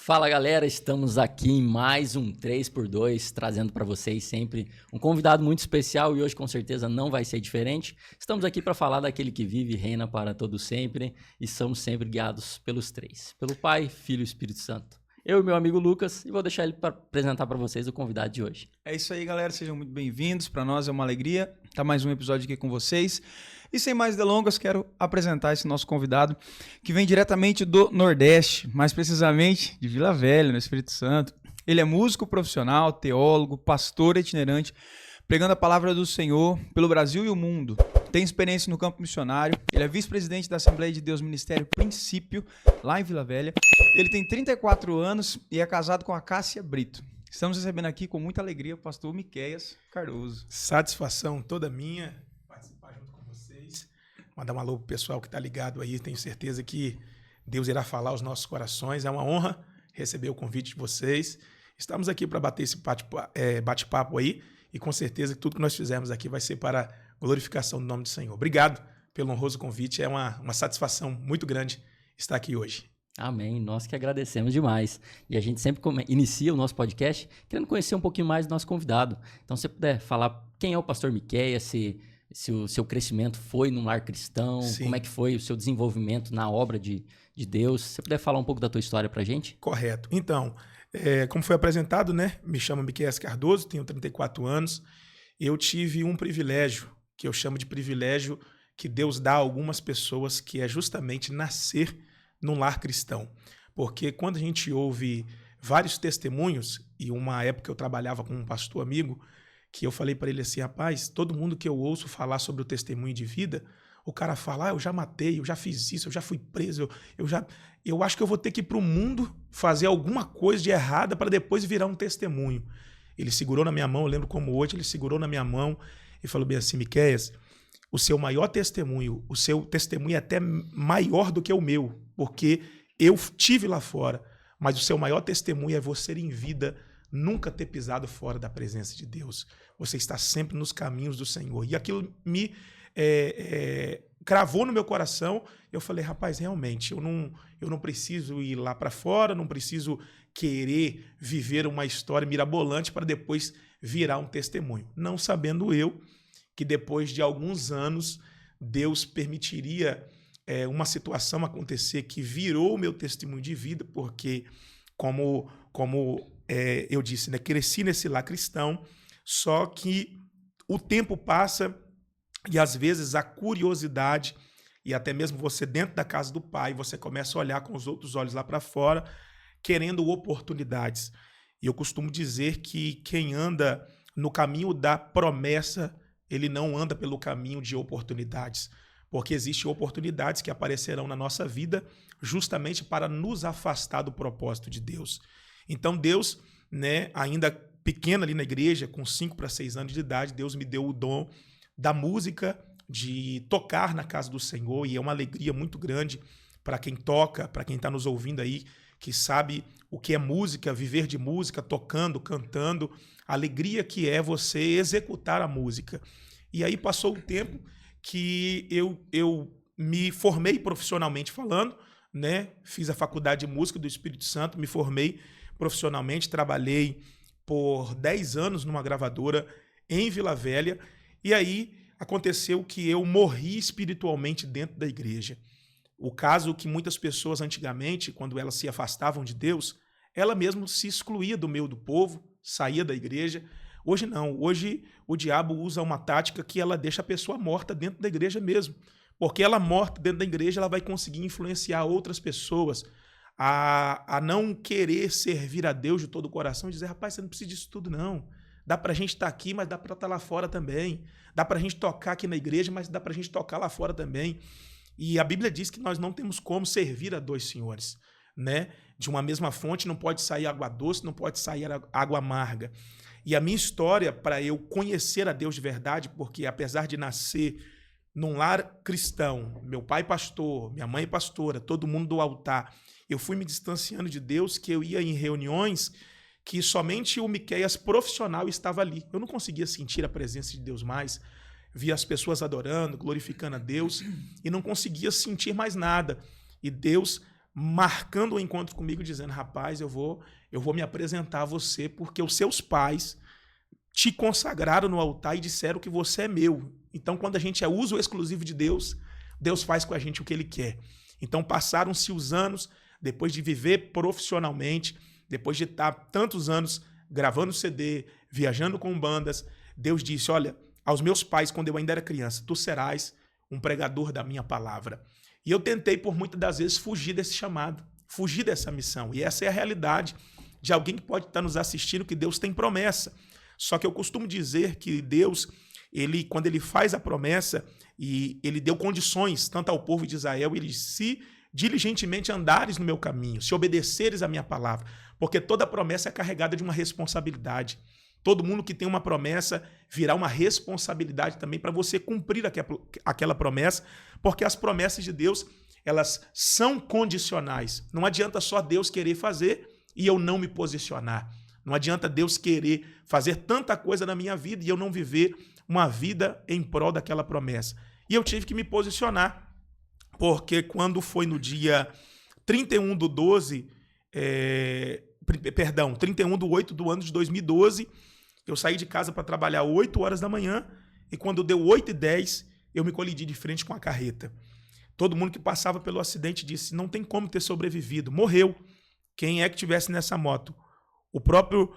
Fala galera, estamos aqui em mais um 3x2, trazendo para vocês sempre um convidado muito especial e hoje com certeza não vai ser diferente. Estamos aqui para falar daquele que vive e reina para todo sempre e somos sempre guiados pelos três, pelo Pai, Filho e Espírito Santo. Eu e meu amigo Lucas e vou deixar ele para apresentar para vocês o convidado de hoje. É isso aí, galera, sejam muito bem-vindos. Para nós é uma alegria estar mais um episódio aqui com vocês. E sem mais delongas, quero apresentar esse nosso convidado, que vem diretamente do Nordeste, mais precisamente de Vila Velha, no Espírito Santo. Ele é músico profissional, teólogo, pastor itinerante, pregando a palavra do Senhor pelo Brasil e o mundo. Tem experiência no campo missionário. Ele é vice-presidente da Assembleia de Deus Ministério Princípio, lá em Vila Velha. Ele tem 34 anos e é casado com a Cássia Brito. Estamos recebendo aqui com muita alegria o pastor Miqueias Cardoso. Satisfação toda minha participar junto com vocês. Mandar um alô pro pessoal que está ligado aí. Tenho certeza que Deus irá falar aos nossos corações. É uma honra receber o convite de vocês. Estamos aqui para bater esse bate-papo aí e com certeza que tudo que nós fizermos aqui vai ser para glorificação do nome do Senhor. Obrigado pelo honroso convite. É uma satisfação muito grande estar aqui hoje. Amém, nós que agradecemos demais. E a gente sempre inicia o nosso podcast querendo conhecer um pouquinho mais do nosso convidado. Então, se você puder falar quem é o pastor Miqueias, se o seu crescimento foi num lar cristão, Sim. Como é que foi o seu desenvolvimento na obra de Deus. Se você puder falar um pouco da tua história pra gente. Correto. Então, como foi apresentado, né? Me chamo Miqueias Cardoso, tenho 34 anos. Eu tive um privilégio, que eu chamo de privilégio que Deus dá a algumas pessoas, que é justamente nascer num lar cristão. Porque quando a gente ouve vários testemunhos, e uma época eu trabalhava com um pastor amigo, que eu falei para ele assim, rapaz, todo mundo que eu ouço falar sobre o testemunho de vida, o cara fala, eu já matei, eu já fiz isso, eu já fui preso, eu acho que eu vou ter que ir para o mundo fazer alguma coisa de errada para depois virar um testemunho. Ele segurou na minha mão, eu lembro como hoje, ele segurou na minha mão e falou bem assim, Miqueias, o seu maior testemunho, o seu testemunho é até maior do que o meu, porque eu tive lá fora, mas o seu maior testemunho é você em vida nunca ter pisado fora da presença de Deus. Você está sempre nos caminhos do Senhor. E aquilo me cravou no meu coração. Eu falei, rapaz, realmente, eu não preciso ir lá para fora, não preciso querer viver uma história mirabolante para depois virar um testemunho. Não sabendo eu que depois de alguns anos Deus permitiria uma situação acontecer que virou o meu testemunho de vida, porque como eu disse, né, cresci nesse lar cristão, só que o tempo passa e às vezes a curiosidade e até mesmo você dentro da casa do Pai, você começa a olhar com os outros olhos lá para fora, querendo oportunidades. E eu costumo dizer que quem anda no caminho da promessa, ele não anda pelo caminho de oportunidades, porque existem oportunidades que aparecerão na nossa vida justamente para nos afastar do propósito de Deus. Então Deus, né, ainda pequeno ali na igreja, com 5 para 6 anos de idade, Deus me deu o dom da música, de tocar na casa do Senhor, e é uma alegria muito grande para quem toca, para quem está nos ouvindo aí, que sabe o que é música, viver de música, tocando, cantando, a alegria que é você executar a música. E aí passou o tempo que eu me formei profissionalmente falando, né? Fiz a faculdade de música do Espírito Santo, me formei profissionalmente, trabalhei por 10 anos numa gravadora em Vila Velha, e aí aconteceu que eu morri espiritualmente dentro da igreja. O caso que muitas pessoas antigamente, quando elas se afastavam de Deus, ela mesma se excluía do meio do povo, saía da igreja. Hoje não, hoje o diabo usa uma tática que ela deixa a pessoa morta dentro da igreja mesmo, porque ela morta dentro da igreja, ela vai conseguir influenciar outras pessoas a não querer servir a Deus de todo o coração e dizer, rapaz, você não precisa disso tudo não, dá pra gente estar aqui, mas dá pra estar lá fora também, dá pra gente tocar aqui na igreja, mas dá pra gente tocar lá fora também. E a Bíblia diz que nós não temos como servir a dois senhores, né? De uma mesma fonte não pode sair água doce, não pode sair água amarga. E a minha história, para eu conhecer a Deus de verdade, porque apesar de nascer num lar cristão, meu pai pastor, minha mãe pastora, todo mundo do altar, eu fui me distanciando de Deus, que eu ia em reuniões que somente o Miqueias profissional estava ali. Eu não conseguia sentir a presença de Deus mais, via as pessoas adorando, glorificando a Deus, e não conseguia sentir mais nada. E Deus marcando o encontro comigo, dizendo, rapaz, eu vou me apresentar a você, porque os seus pais te consagraram no altar e disseram que você é meu. Então, quando a gente é uso exclusivo de Deus, Deus faz com a gente o que Ele quer. Então, passaram-se os anos, depois de viver profissionalmente, depois de estar tantos anos gravando CD, viajando com bandas, Deus disse, olha, aos meus pais, quando eu ainda era criança, tu serás um pregador da minha palavra. E eu tentei, por muitas das vezes, fugir desse chamado, fugir dessa missão. E essa é a realidade de alguém que pode estar nos assistindo, que Deus tem promessa. Só que eu costumo dizer que Deus, quando ele faz a promessa, e ele deu condições tanto ao povo de Israel, ele disse, se diligentemente andares no meu caminho, se obedeceres a minha palavra, porque toda promessa é carregada de uma responsabilidade. Todo mundo que tem uma promessa virá uma responsabilidade também para você cumprir aquela promessa, porque as promessas de Deus, elas são condicionais. Não adianta só Deus querer fazer e eu não me posicionar. Não adianta Deus querer fazer tanta coisa na minha vida e eu não viver uma vida em prol daquela promessa. E eu tive que me posicionar, porque quando foi no dia 31 do 8 do ano de 2012, eu saí de casa para trabalhar 8 horas da manhã e quando deu 8h10, eu me colidi de frente com a carreta. Todo mundo que passava pelo acidente disse, não tem como ter sobrevivido, morreu. Quem é que tivesse nessa moto? O próprio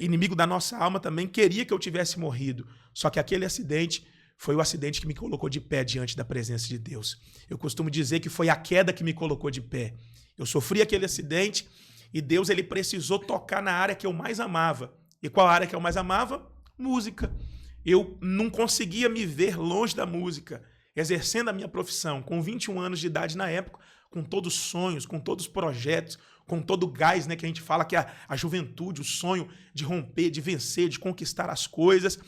inimigo da nossa alma também queria que eu tivesse morrido. Só que aquele acidente foi o acidente que me colocou de pé diante da presença de Deus. Eu costumo dizer que foi a queda que me colocou de pé. Eu sofri aquele acidente e Deus ele precisou tocar na área que eu mais amava. E qual área que eu mais amava? Música. Eu não conseguia me ver longe da música, exercendo a minha profissão, com 21 anos de idade na época, com todos os sonhos, com todos os projetos, com todo o gás, né, que a gente fala que é a juventude, o sonho de romper, de vencer, de conquistar as coisas.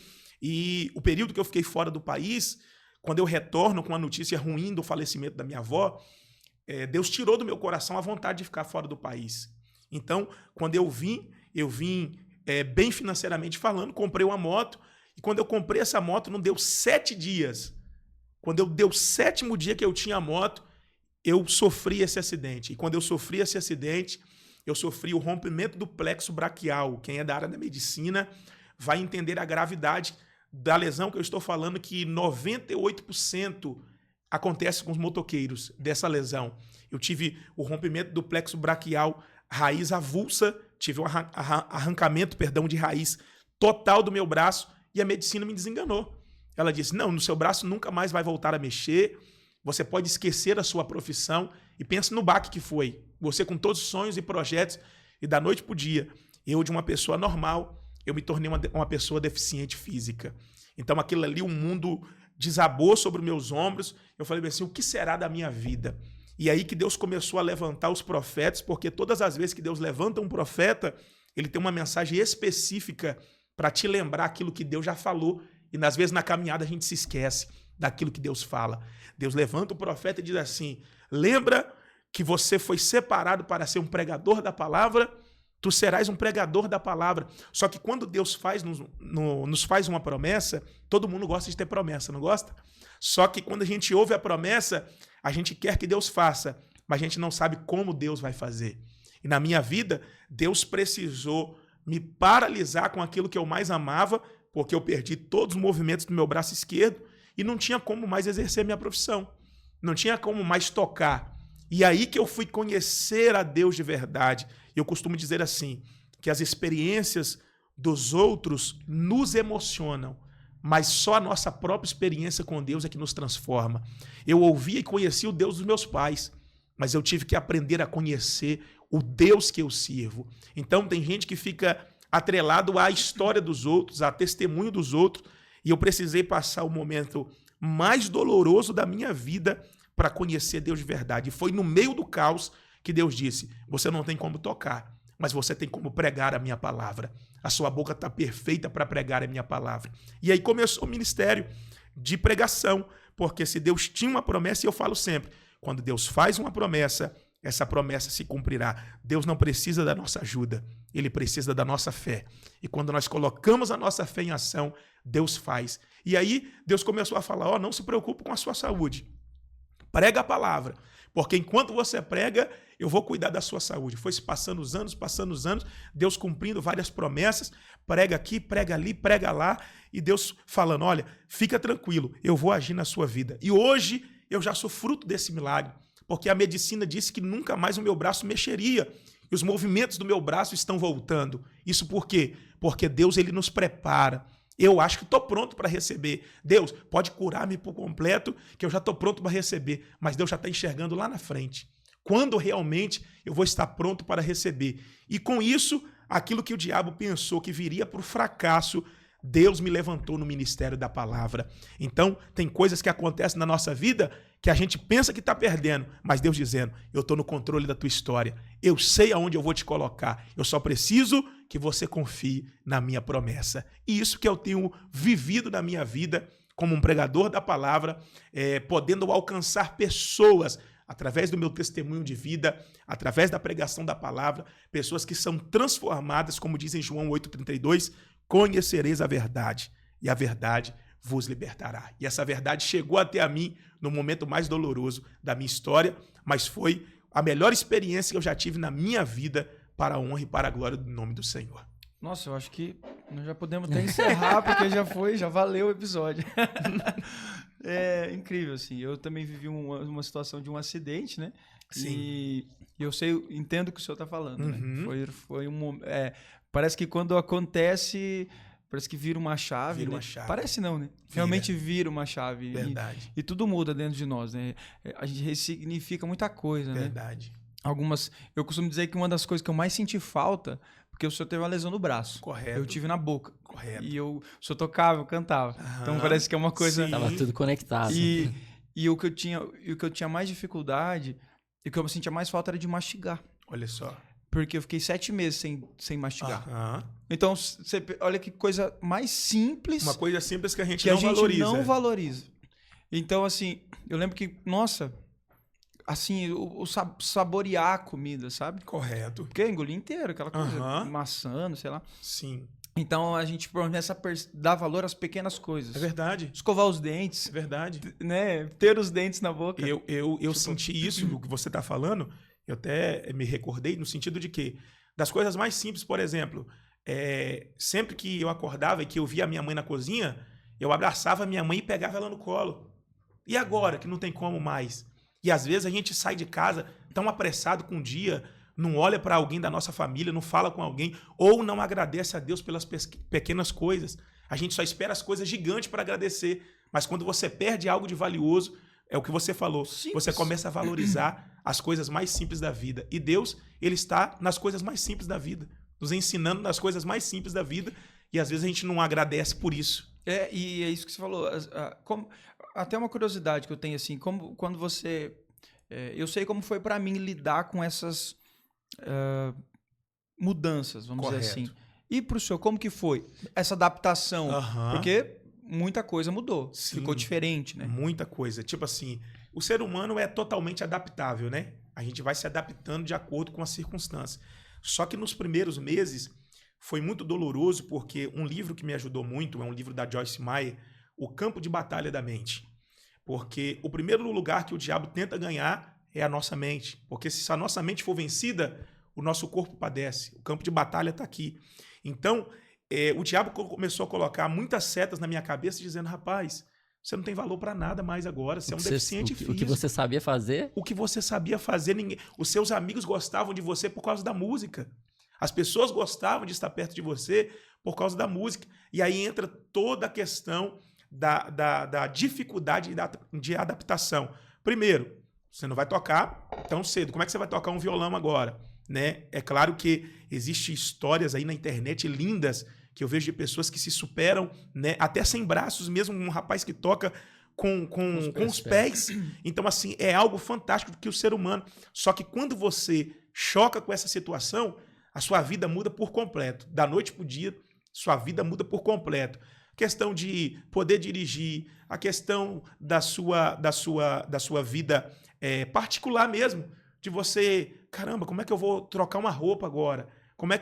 E o período que eu fiquei fora do país, quando eu retorno com a notícia ruim do falecimento da minha avó, Deus tirou do meu coração a vontade de ficar fora do país. Então, quando eu vim bem financeiramente falando, comprei uma moto, e quando eu comprei essa moto, não deu 7 dias. Quando deu o 7º dia que eu tinha a moto, eu sofri esse acidente. E quando eu sofri esse acidente, eu sofri o rompimento do plexo braquial. Quem é da área da medicina vai entender a gravidade da lesão que eu estou falando, que 98% acontece com os motoqueiros dessa lesão. Eu tive o rompimento do plexo braquial, raiz avulsa, tive um arrancamento, de raiz total do meu braço e a medicina me desenganou. Ela disse, não, no seu braço nunca mais vai voltar a mexer, você pode esquecer a sua profissão e pense no baque que foi. Você com todos os sonhos e projetos e da noite para o dia, eu de uma pessoa normal, eu me tornei uma pessoa deficiente física. Então aquilo ali, o mundo desabou sobre os meus ombros, eu falei assim, o que será da minha vida? E aí que Deus começou a levantar os profetas, porque todas as vezes que Deus levanta um profeta, ele tem uma mensagem específica para te lembrar aquilo que Deus já falou. E às vezes na caminhada a gente se esquece daquilo que Deus fala. Deus levanta o profeta e diz assim, lembra que você foi separado para ser um pregador da palavra, tu serás um pregador da palavra. Só que quando Deus nos faz uma promessa, todo mundo gosta de ter promessa, não gosta? Só que quando a gente ouve a promessa, a gente quer que Deus faça, mas a gente não sabe como Deus vai fazer. E na minha vida, Deus precisou me paralisar com aquilo que eu mais amava, porque eu perdi todos os movimentos do meu braço esquerdo e não tinha como mais exercer minha profissão. Não tinha como mais tocar. E aí que eu fui conhecer a Deus de verdade. Eu costumo dizer assim, que as experiências dos outros nos emocionam, mas só a nossa própria experiência com Deus é que nos transforma. Eu ouvia e conhecia o Deus dos meus pais, mas eu tive que aprender a conhecer o Deus que eu sirvo. Então tem gente que fica atrelado à história dos outros, a testemunho dos outros, e eu precisei passar o momento mais doloroso da minha vida para conhecer Deus de verdade. E foi no meio do caos que Deus disse, você não tem como tocar, mas você tem como pregar a minha palavra. A sua boca está perfeita para pregar a minha palavra. E aí começou o ministério de pregação, porque se Deus tinha uma promessa, e eu falo sempre, quando Deus faz uma promessa, essa promessa se cumprirá. Deus não precisa da nossa ajuda, Ele precisa da nossa fé. E quando nós colocamos a nossa fé em ação, Deus faz. E aí Deus começou a falar, não se preocupe com a sua saúde. Prega a palavra, Porque enquanto você prega, eu vou cuidar da sua saúde. Foi se passando os anos, Deus cumprindo várias promessas, prega aqui, prega ali, prega lá, e Deus falando, olha, fica tranquilo, eu vou agir na sua vida. E hoje eu já sou fruto desse milagre, porque a medicina disse que nunca mais o meu braço mexeria, e os movimentos do meu braço estão voltando. Isso por quê? Porque Deus, ele nos prepara. Eu acho que estou pronto para receber. Deus, pode curar-me por completo, que eu já estou pronto para receber. Mas Deus já está enxergando lá na frente. Quando realmente eu vou estar pronto para receber. E com isso, aquilo que o diabo pensou que viria para o fracasso, Deus me levantou no ministério da palavra. Então, tem coisas que acontecem na nossa vida que a gente pensa que está perdendo, mas Deus dizendo, eu estou no controle da tua história. Eu sei aonde eu vou te colocar. Eu só preciso que você confie na minha promessa. E isso que eu tenho vivido na minha vida como um pregador da palavra, podendo alcançar pessoas através do meu testemunho de vida, através da pregação da palavra, pessoas que são transformadas, como diz em João 8,32, conhecereis a verdade, e a verdade vos libertará. E essa verdade chegou até a mim no momento mais doloroso da minha história, mas foi a melhor experiência que eu já tive na minha vida para a honra e para a glória do nome do Senhor. Nossa, eu acho que nós já podemos até encerrar, porque já valeu o episódio. É incrível, assim. Eu também vivi uma situação de um acidente, né? Sim. E eu entendo o que o senhor está falando, né? Foi parece que quando acontece, parece que vira uma chave. Vira né? uma chave. Parece não, né? Realmente vira uma chave. Verdade. E tudo muda dentro de nós, né? A gente ressignifica muita coisa, né? Verdade. Eu costumo dizer que uma das coisas que eu mais senti falta, porque o senhor teve uma lesão no braço. Correto. Eu tive na boca. Correto. E o senhor tocava, eu cantava. Então parece que é uma coisa... Sim. Tava tudo conectado. E o que eu tinha mais dificuldade, e o que eu sentia mais falta era de mastigar. Olha só. Porque eu fiquei 7 meses sem mastigar. Aham. Então, olha que coisa mais simples... Uma coisa simples que a gente que não a gente valoriza. não valoriza. Então, assim, eu lembro que, nossa... Assim, o saborear a comida, sabe? Correto. Porque eu engoli inteiro, aquela coisa, maçando, sei lá. Sim. Então, a gente começa a dar valor às pequenas coisas. É verdade. Escovar os dentes. É verdade. Né? Ter os dentes na boca. Eu senti isso no que você está falando. Eu até me recordei no sentido de que, das coisas mais simples, por exemplo, sempre que eu acordava e que eu via a minha mãe na cozinha, eu abraçava a minha mãe e pegava ela no colo. E agora, que não tem como mais? E às vezes a gente sai de casa tão apressado com o dia, não olha para alguém da nossa família, não fala com alguém, ou não agradece a Deus pelas pequenas coisas. A gente só espera as coisas gigantes para agradecer. Mas quando você perde algo de valioso, é o que você falou, simples. Você começa a valorizar as coisas mais simples da vida. E Deus, ele está nas coisas mais simples da vida, nos ensinando nas coisas mais simples da vida, e às vezes a gente não agradece por isso. E é isso que você falou. Até uma curiosidade que eu tenho, assim, quando você... eu sei como foi para mim lidar com essas mudanças, vamos Correto. dizer assim. E para o senhor, como que foi essa adaptação? Porque muita coisa mudou, ficou diferente, né? Muita coisa. Tipo assim, o ser humano é totalmente adaptável, né? A gente vai se adaptando de acordo com as circunstâncias. Só que nos primeiros meses foi muito doloroso, porque um livro que me ajudou muito é um livro da Joyce Meyer, O Campo de Batalha da Mente. Porque o primeiro lugar que o diabo tenta ganhar é a nossa mente. Porque se a nossa mente for vencida, o nosso corpo padece. O campo de batalha está aqui. Então, o diabo começou a colocar muitas setas na minha cabeça, dizendo, rapaz, você não tem valor para nada mais agora, você é um deficiente físico. O que você sabia fazer? O que você sabia fazer, os seus amigos gostavam de você por causa da música. As pessoas gostavam de estar perto de você por causa da música. E aí entra toda a questão da dificuldade de adaptação. Primeiro, você não vai tocar tão cedo. Como é que você vai tocar um violão agora? Né? É claro que existem histórias aí na internet lindas que eu vejo de pessoas que se superam, né? Até sem braços mesmo, um rapaz que toca com os pés. Então, assim, é algo fantástico que o ser humano... Só que quando você choca com essa situação, a sua vida muda por completo. Da noite para o dia, sua vida muda por completo. A questão de poder dirigir, a questão da sua vida particular mesmo, de você, caramba, como é que eu vou trocar uma roupa agora? Como é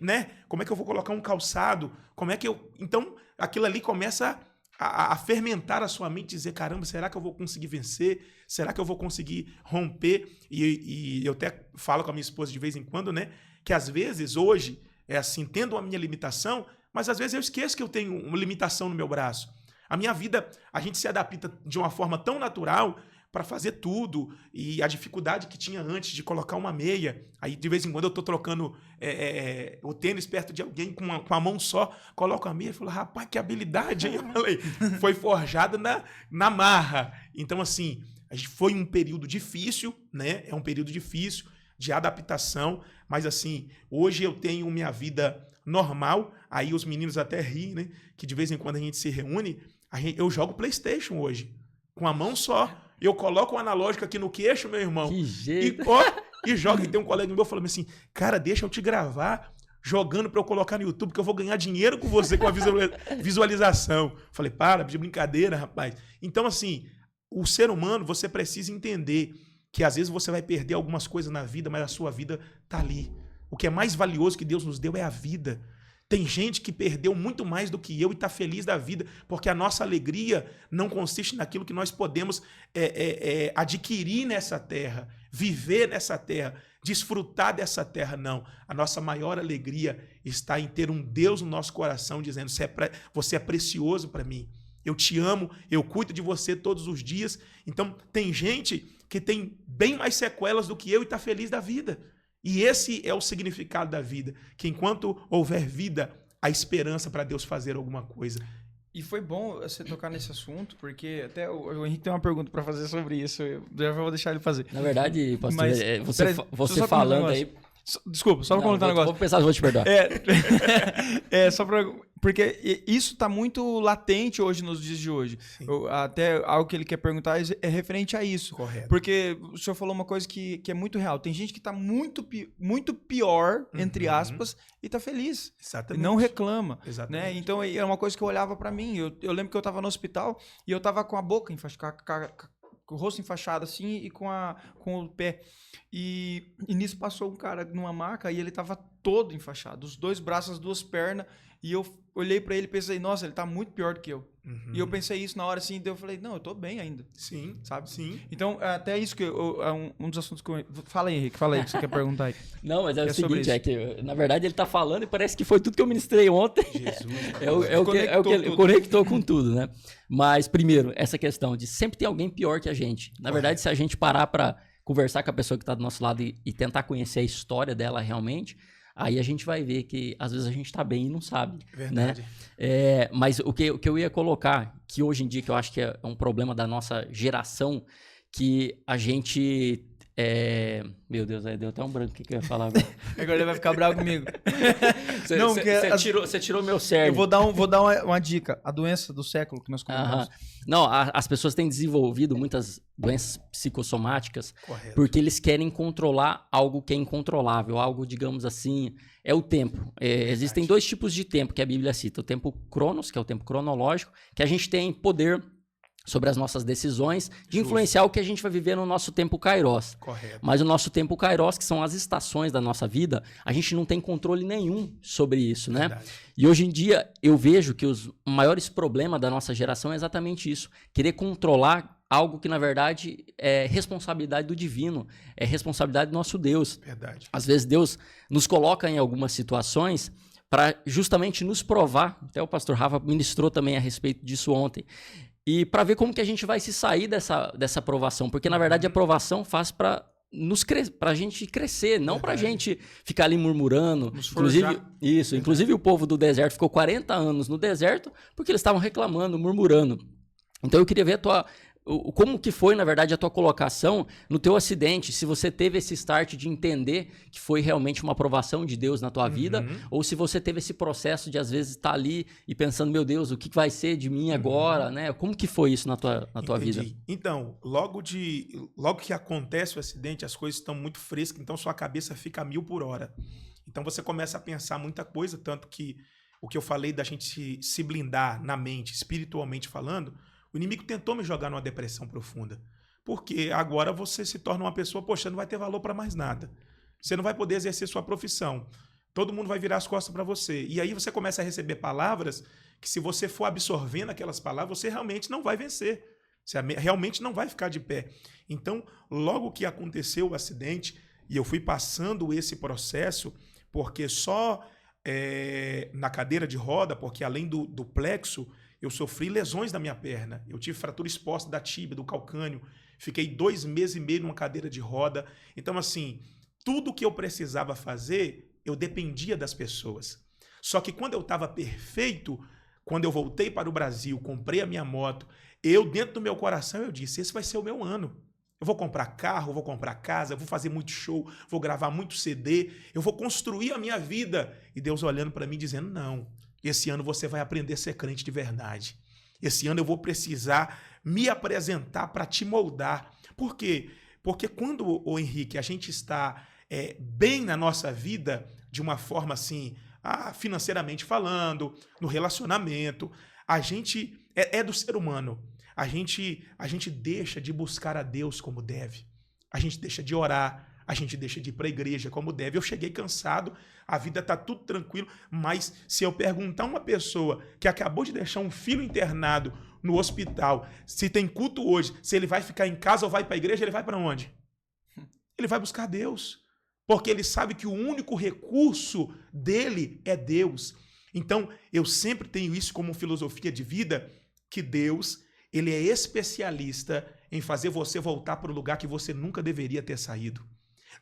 né? Como é que eu vou colocar um calçado? Como é que eu... Então, aquilo ali começa a fermentar a sua mente e dizer, caramba, será que eu vou conseguir vencer? Será que eu vou conseguir romper? E eu até falo com a minha esposa de vez em quando, né? Que às vezes, hoje, é assim, tendo a minha limitação, mas às vezes eu esqueço que eu tenho uma limitação no meu braço. A minha vida, a gente se adapta de uma forma tão natural para fazer tudo, e a dificuldade que tinha antes de colocar uma meia, aí de vez em quando eu tô trocando o tênis perto de alguém com a mão só, coloco a meia e falo, rapaz, que habilidade, hein? Eu falei, foi forjada na marra. Então, assim, foi um período difícil, né? É um período difícil de adaptação, mas assim, hoje eu tenho minha vida normal, aí os meninos até riem, né? Que de vez em quando a gente se reúne, eu jogo PlayStation hoje, com a mão só. Eu coloco o analógico aqui no queixo, meu irmão. Que jeito. E joga. E tem um colega meu falando assim, cara, deixa eu te gravar jogando pra eu colocar no YouTube, que eu vou ganhar dinheiro com você com a visualização. Falei, para de brincadeira, rapaz. Então, assim, o ser humano, você precisa entender que às vezes você vai perder algumas coisas na vida, mas a sua vida tá ali. O que é mais valioso que Deus nos deu é a vida. Tem gente que perdeu muito mais do que eu e está feliz da vida, porque a nossa alegria não consiste naquilo que nós podemos adquirir nessa terra, viver nessa terra, desfrutar dessa terra, não. A nossa maior alegria está em ter um Deus no nosso coração dizendo, você é precioso para mim, eu te amo, eu cuido de você todos os dias. Então tem gente que tem bem mais sequelas do que eu e está feliz da vida. E esse é o significado da vida, que enquanto houver vida, há esperança para Deus fazer alguma coisa. E foi bom você tocar nesse assunto, porque até o Henrique tem uma pergunta para fazer sobre isso, eu já vou deixar ele fazer. Na verdade, pastor, mas, você falando aí... Desculpa, só para comentar um negócio. Vou pensar, vou te perdoar. Só para... Porque isso está muito latente hoje, nos dias de hoje. Até algo que ele quer perguntar é referente a isso. Correto. Porque o senhor falou uma coisa que é muito real. Tem gente que está muito pior, entre aspas, e está feliz. Exatamente. E não reclama. Exatamente. Né? Então, é uma coisa que eu olhava para mim. Eu lembro que eu estava no hospital e eu estava com a boca enfaixada, com o rosto enfaixado assim e com o pé. E nisso passou um cara numa maca e ele estava todo enfaixado. Os dois braços, as duas pernas. E eu olhei pra ele e pensei, nossa, ele tá muito pior do que eu. E eu pensei isso na hora assim, daí eu falei, não, eu tô bem ainda. Sim. Sabe? Sim. Então, até isso que um dos assuntos que eu... Fala aí, Henrique, fala aí, que você quer perguntar aí. Não, mas é o seguinte, é que, na verdade, ele tá falando e parece que foi tudo que eu ministrei ontem. Jesus. Conectou com tudo, né? Mas, primeiro, essa questão de sempre tem alguém pior que a gente. Na verdade, se a gente parar pra conversar com a pessoa que tá do nosso lado e tentar conhecer a história dela realmente... Aí a gente vai ver que às vezes a gente tá bem e não sabe. Verdade. Né? Mas o que eu ia colocar, que hoje em dia que eu acho que é um problema da nossa geração, que a gente... Meu Deus, aí deu até um branco. O que eu ia falar agora? Agora ele vai ficar bravo comigo. Você tirou meu cérebro. Eu vou dar uma dica. A doença do século que nós comentamos. Não, as pessoas têm desenvolvido muitas doenças psicossomáticas. Correto. Porque eles querem controlar algo que é incontrolável, algo, digamos assim, é o tempo. Existem dois tipos de tempo que a Bíblia cita. O tempo cronos, que é o tempo cronológico, que a gente tem poder sobre as nossas decisões, de influenciar o que a gente vai viver no nosso tempo kairos. Correto. Mas o nosso tempo kairos, que são as estações da nossa vida, a gente não tem controle nenhum sobre isso, né? Verdade. E hoje em dia eu vejo que os maiores problemas da nossa geração é exatamente isso, querer controlar algo que na verdade é responsabilidade do divino, é responsabilidade do nosso Deus. Verdade. Às vezes Deus nos coloca em algumas situações para justamente nos provar, até o pastor Rafa ministrou também a respeito disso ontem, e para ver como que a gente vai se sair dessa aprovação, porque na verdade a aprovação faz para a gente crescer, não para a gente ficar ali murmurando. Inclusive o povo do deserto ficou 40 anos no deserto porque eles estavam reclamando, murmurando. Então eu queria ver como que foi, na verdade, a tua colocação no teu acidente, se você teve esse start de entender que foi realmente uma aprovação de Deus na tua vida, ou se você teve esse processo de, às vezes, estar ali e pensando, meu Deus, o que vai ser de mim agora, né? Como que foi isso na tua vida? Então, logo que acontece o acidente, as coisas estão muito frescas, então sua cabeça fica a 1000 por hora. Então você começa a pensar muita coisa, tanto que o que eu falei da gente se blindar na mente, espiritualmente falando, o inimigo tentou me jogar numa depressão profunda. Porque agora você se torna uma pessoa, poxa, não vai ter valor para mais nada. Você não vai poder exercer sua profissão. Todo mundo vai virar as costas para você. E aí você começa a receber palavras que se você for absorvendo aquelas palavras, você realmente não vai vencer. Você realmente não vai ficar de pé. Então, logo que aconteceu o acidente, e eu fui passando esse processo, porque só na cadeira de roda, porque além do plexo, eu sofri lesões na minha perna. Eu tive fratura exposta da tíbia, do calcânio. Fiquei 2 meses e meio numa cadeira de roda. Então, assim, tudo que eu precisava fazer, eu dependia das pessoas. Só que quando eu estava perfeito, quando eu voltei para o Brasil, comprei a minha moto, eu, dentro do meu coração, eu disse, esse vai ser o meu ano. Eu vou comprar carro, vou comprar casa, vou fazer muito show, vou gravar muito CD, eu vou construir a minha vida. E Deus olhando para mim dizendo, não, esse ano você vai aprender a ser crente de verdade. Esse ano eu vou precisar me apresentar para te moldar. Por quê? Porque quando, Henrique, a gente está bem na nossa vida, de uma forma assim, financeiramente falando, no relacionamento, a gente é do ser humano. A gente deixa de buscar a Deus como deve. A gente deixa de orar, a gente deixa de ir para a igreja como deve. Eu cheguei cansado, a vida está tudo tranquilo, mas se eu perguntar a uma pessoa que acabou de deixar um filho internado no hospital, se tem culto hoje, se ele vai ficar em casa ou vai para a igreja, ele vai para onde? Ele vai buscar Deus, porque ele sabe que o único recurso dele é Deus. Então, eu sempre tenho isso como filosofia de vida, que Deus, ele é especialista em fazer você voltar para o lugar que você nunca deveria ter saído.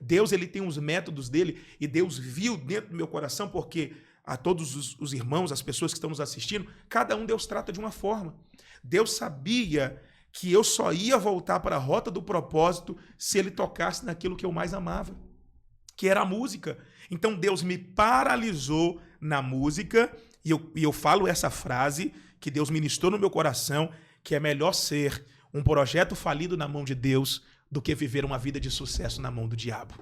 Deus, ele tem os métodos dele, e Deus viu dentro do meu coração, porque a todos os irmãos, as pessoas que estão nos assistindo, cada um Deus trata de uma forma. Deus sabia que eu só ia voltar para a rota do propósito se ele tocasse naquilo que eu mais amava, que era a música. Então Deus me paralisou na música, e eu falo essa frase que Deus ministrou no meu coração, que é melhor ser um projeto falido na mão de Deus do que viver uma vida de sucesso na mão do diabo.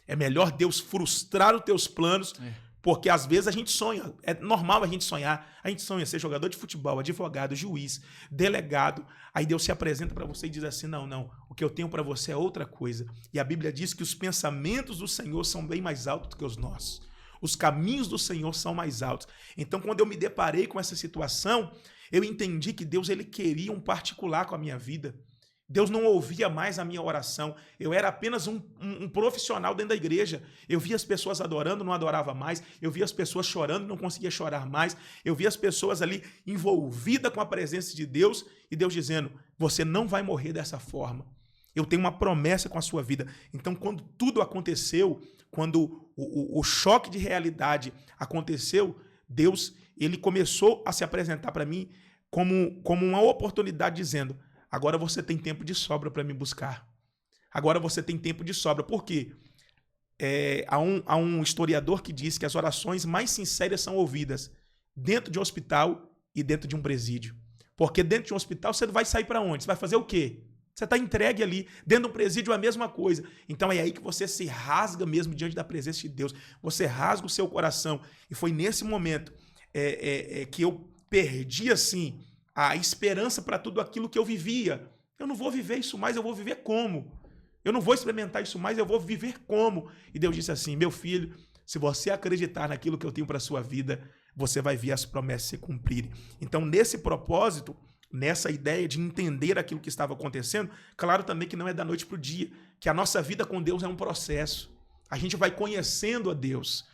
É melhor Deus frustrar os teus planos, porque às vezes a gente sonha, é normal a gente sonhar, a gente sonha ser jogador de futebol, advogado, juiz, delegado, aí Deus se apresenta para você e diz assim, não, o que eu tenho para você é outra coisa. E a Bíblia diz que os pensamentos do Senhor são bem mais altos do que os nossos. Os caminhos do Senhor são mais altos. Então, quando eu me deparei com essa situação, eu entendi que Deus, ele queria um particular com a minha vida. Deus não ouvia mais a minha oração. Eu era apenas um profissional dentro da igreja. Eu via as pessoas adorando, não adorava mais. Eu via as pessoas chorando, não conseguia chorar mais. Eu via as pessoas ali envolvidas com a presença de Deus, e Deus dizendo, você não vai morrer dessa forma. Eu tenho uma promessa com a sua vida. Então, quando tudo aconteceu, quando o choque de realidade aconteceu, Deus, ele começou a se apresentar para mim como uma oportunidade, dizendo, agora você tem tempo de sobra para me buscar. Agora você tem tempo de sobra. Por quê? Há um historiador que diz que as orações mais sinceras são ouvidas dentro de um hospital e dentro de um presídio. Porque dentro de um hospital você vai sair para onde? Você vai fazer o quê? Você está entregue ali. Dentro do presídio é a mesma coisa. Então é aí que você se rasga mesmo diante da presença de Deus. Você rasga o seu coração. E foi nesse momento que eu perdi, assim, a esperança para tudo aquilo que eu vivia. Eu não vou viver isso mais, eu vou viver como? Eu não vou experimentar isso mais, eu vou viver como? E Deus disse assim, meu filho, se você acreditar naquilo que eu tenho para a sua vida, você vai ver as promessas se cumprirem. Então, nesse propósito, nessa ideia de entender aquilo que estava acontecendo, claro também que não é da noite para o dia, que a nossa vida com Deus é um processo. A gente vai conhecendo a Deus.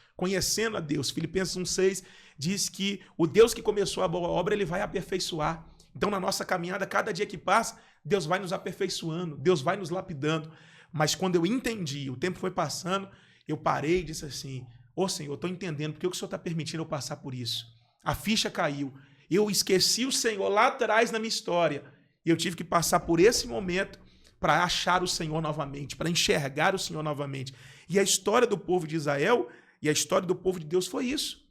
Filipenses 1,6 diz que o Deus que começou a boa obra, ele vai aperfeiçoar. Então, na nossa caminhada, cada dia que passa, Deus vai nos aperfeiçoando, Deus vai nos lapidando. Mas quando eu entendi, o tempo foi passando, eu parei e disse assim, Senhor, eu estou entendendo porque o Senhor está permitindo eu passar por isso. A ficha caiu. Eu esqueci o Senhor lá atrás na minha história. E eu tive que passar por esse momento para achar o Senhor novamente, para enxergar o Senhor novamente. E a história do povo de Israel e a história do povo de Deus foi isso.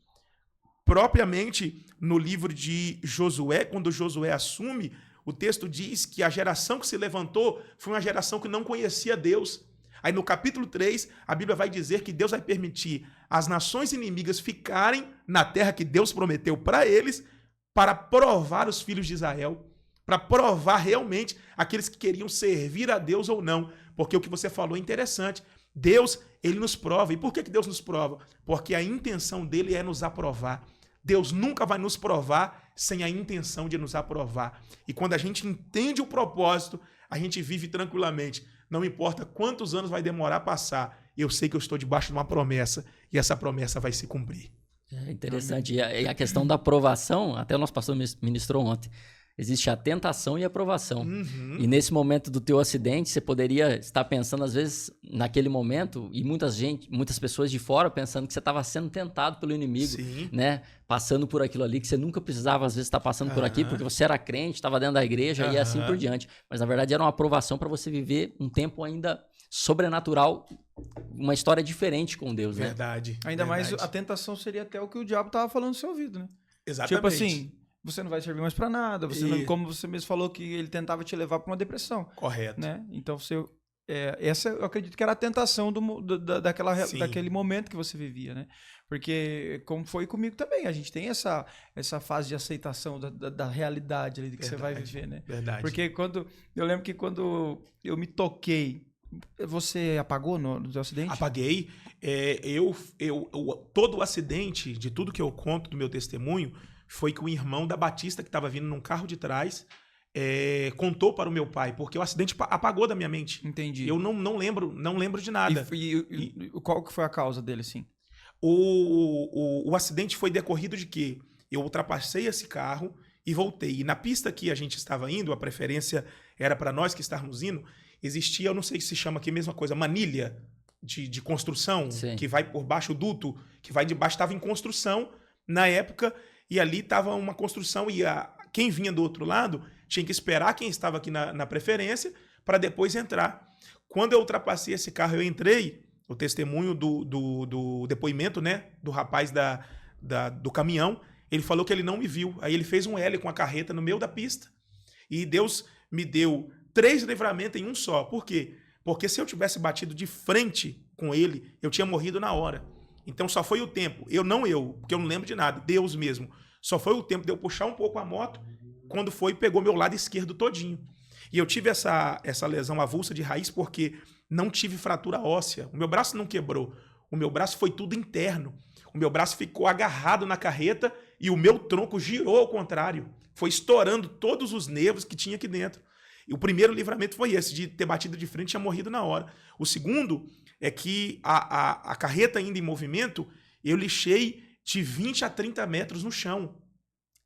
Propriamente no livro de Josué, quando Josué assume, o texto diz que a geração que se levantou foi uma geração que não conhecia Deus. Aí no capítulo 3, a Bíblia vai dizer que Deus vai permitir as nações inimigas ficarem na terra que Deus prometeu para eles, para provar os filhos de Israel, para provar realmente aqueles que queriam servir a Deus ou não. Porque o que você falou é interessante. Deus, ele nos prova. E por que Deus nos prova? Porque a intenção dele é nos aprovar. Deus nunca vai nos provar sem a intenção de nos aprovar. E quando a gente entende o propósito, a gente vive tranquilamente. Não importa quantos anos vai demorar a passar, eu sei que eu estou debaixo de uma promessa e essa promessa vai se cumprir. É interessante. E a questão da aprovação, até o nosso pastor ministrou ontem. Existe a tentação e a aprovação. Uhum. E nesse momento do teu acidente, você poderia estar pensando, às vezes, naquele momento, e muitas pessoas de fora pensando que você estava sendo tentado pelo inimigo, Sim. né? Passando por aquilo ali, que você nunca precisava, às vezes, estar passando por aqui, porque você era crente, estava dentro da igreja e assim por diante. Mas, na verdade, era uma aprovação para você viver um tempo ainda sobrenatural, uma história diferente com Deus, né? Verdade. Ainda verdade. mais a tentação seria até o que o diabo tava falando no seu ouvido, né? Exatamente. Tipo assim, você não vai servir mais pra nada, você não, como você mesmo falou que ele tentava te levar pra uma depressão, Correto. né? Então você essa eu acredito que era a tentação daquele momento que você vivia, né? Porque como foi comigo também, a gente tem essa fase de aceitação da realidade ali que você vai viver, né? Verdade. Porque eu lembro que quando eu me toquei, você apagou no seu acidente? Apaguei. Todo o acidente, de tudo que eu conto do meu testemunho, foi que o irmão da Batista, que estava vindo num carro de trás, contou para o meu pai, porque o acidente apagou da minha mente. Entendi. Eu não lembro de nada. E qual que foi a causa dele, assim? O acidente foi decorrido de que eu ultrapassei esse carro e voltei. E na pista que a gente estava indo, a preferência era para nós que estávamos indo, existia, eu não sei se se chama aqui a mesma coisa, manilha de construção, Sim. que vai por baixo, o duto, que vai de baixo, estava em construção na época, e ali estava uma construção, e quem vinha do outro lado tinha que esperar quem estava aqui na preferência para depois entrar. Quando eu ultrapassei esse carro, eu entrei, o testemunho do depoimento, né, do rapaz do caminhão, ele falou que ele não me viu. Aí ele fez um L com a carreta no meio da pista. E Deus me deu 3 livramentos em um só. Por quê? Porque se eu tivesse batido de frente com ele, eu tinha morrido na hora. Então só foi o tempo. Porque eu não lembro de nada. Deus mesmo. Só foi o tempo de eu puxar um pouco a moto, quando pegou meu lado esquerdo todinho. E eu tive essa lesão avulsa de raiz porque não tive fratura óssea. O meu braço não quebrou. O meu braço foi tudo interno. O meu braço ficou agarrado na carreta e o meu tronco girou ao contrário. Foi estourando todos os nervos que tinha aqui dentro. E o primeiro livramento foi esse, de ter batido de frente e tinha morrido na hora. O segundo é que a carreta ainda em movimento, eu lixei de 20 a 30 metros no chão.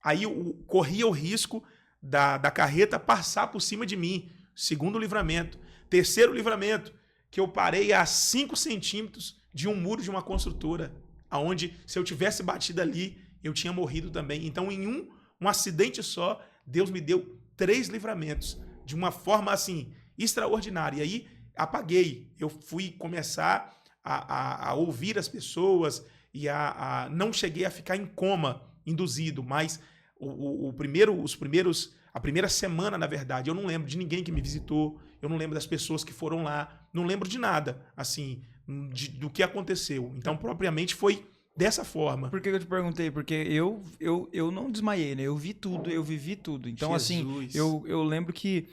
Aí corria o risco da carreta passar por cima de mim. Segundo livramento. Terceiro livramento, que eu parei a 5 centímetros de um muro de uma construtora, aonde se eu tivesse batido ali, eu tinha morrido também. Então, em um acidente só, Deus me deu 3 livramentos, de uma forma assim, extraordinária. E aí, apaguei. Eu fui começar a ouvir as pessoas e não cheguei a ficar em coma induzido, mas a primeira semana, na verdade, eu não lembro de ninguém que me visitou, eu não lembro das pessoas que foram lá, não lembro de nada, assim, do que aconteceu. Então, propriamente, foi dessa forma. Por que eu te perguntei? Porque eu não desmaiei, né? Eu vi tudo, eu vivi tudo. Então, Jesus. assim, eu lembro que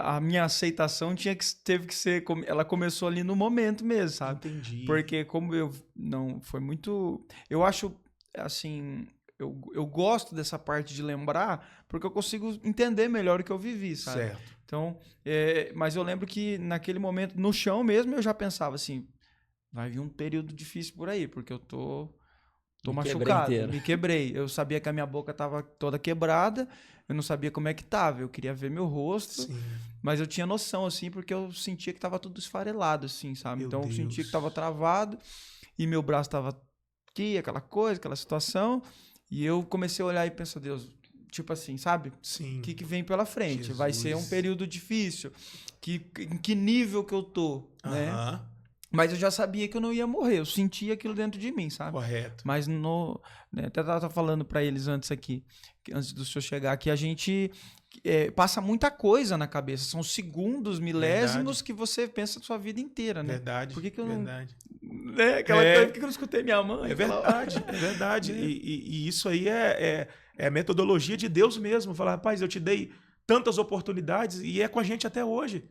a minha aceitação teve que ser... Ela começou ali no momento mesmo, sabe? Entendi. Porque como não foi muito... Eu acho, assim... Eu gosto dessa parte de lembrar, porque eu consigo entender melhor o que eu vivi, sabe? Certo. Então, mas eu lembro que naquele momento, no chão mesmo, eu já pensava assim, vai vir um período difícil por aí, porque eu tô machucado, me quebrei. Eu sabia que a minha boca tava toda quebrada, eu não sabia como é que tava, eu queria ver meu rosto, Sim. mas eu tinha noção, assim, porque eu sentia que tava tudo esfarelado, assim, sabe? Então eu sentia que tava travado, e meu braço tava aqui, aquela coisa, aquela situação... E eu comecei a olhar e pensar, Deus, tipo assim, sabe? Sim. O que vem pela frente? Jesus. Vai ser um período difícil. Em que nível que eu tô, né? Mas eu já sabia que eu não ia morrer. Eu sentia aquilo dentro de mim, sabe? Correto. Mas né, até tava falando para eles antes aqui, antes do senhor chegar, que a gente passa muita coisa na cabeça. São segundos, milésimos que você pensa a sua vida inteira, né? Verdade. Por que eu verdade. Né? Aquela coisa, por que eu não escutei minha mãe? É verdade, é verdade. E isso aí é a metodologia de Deus mesmo. Falar, rapaz, eu te dei tantas oportunidades e é com a gente até hoje.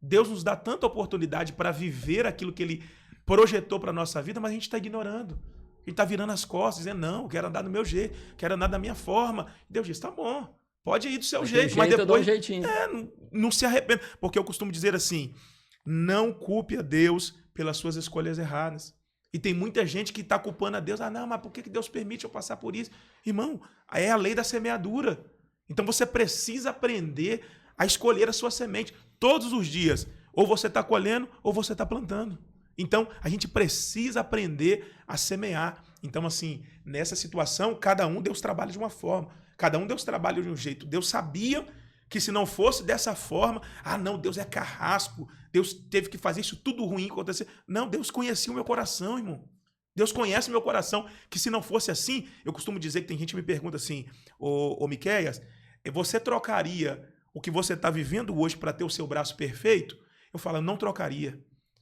Deus nos dá tanta oportunidade para viver aquilo que Ele projetou para a nossa vida, mas a gente está ignorando. Ele está virando as costas, dizendo, não, quero andar do meu jeito, quero andar da minha forma. Deus diz, tá bom, pode ir do seu jeito, mas depois um jeitinho. Não se arrependa. Porque eu costumo dizer assim, não culpe a Deus pelas suas escolhas erradas. E tem muita gente que está culpando a Deus. Não, mas por que Deus permite eu passar por isso? Irmão, é a lei da semeadura. Então você precisa aprender a escolher a sua semente todos os dias. Ou você está colhendo ou você está plantando. Então, a gente precisa aprender a semear. Então, assim, nessa situação, cada um Deus trabalha de uma forma. Cada um Deus trabalha de um jeito. Deus sabia que se não fosse dessa forma, não, Deus é carrasco, Deus teve que fazer isso tudo ruim acontecer. Não, Deus conhecia o meu coração, irmão. Deus conhece o meu coração, que se não fosse assim, eu costumo dizer que tem gente que me pergunta assim, ô Miqueias, você trocaria o que você está vivendo hoje para ter o seu braço perfeito? Eu falo, eu não trocaria,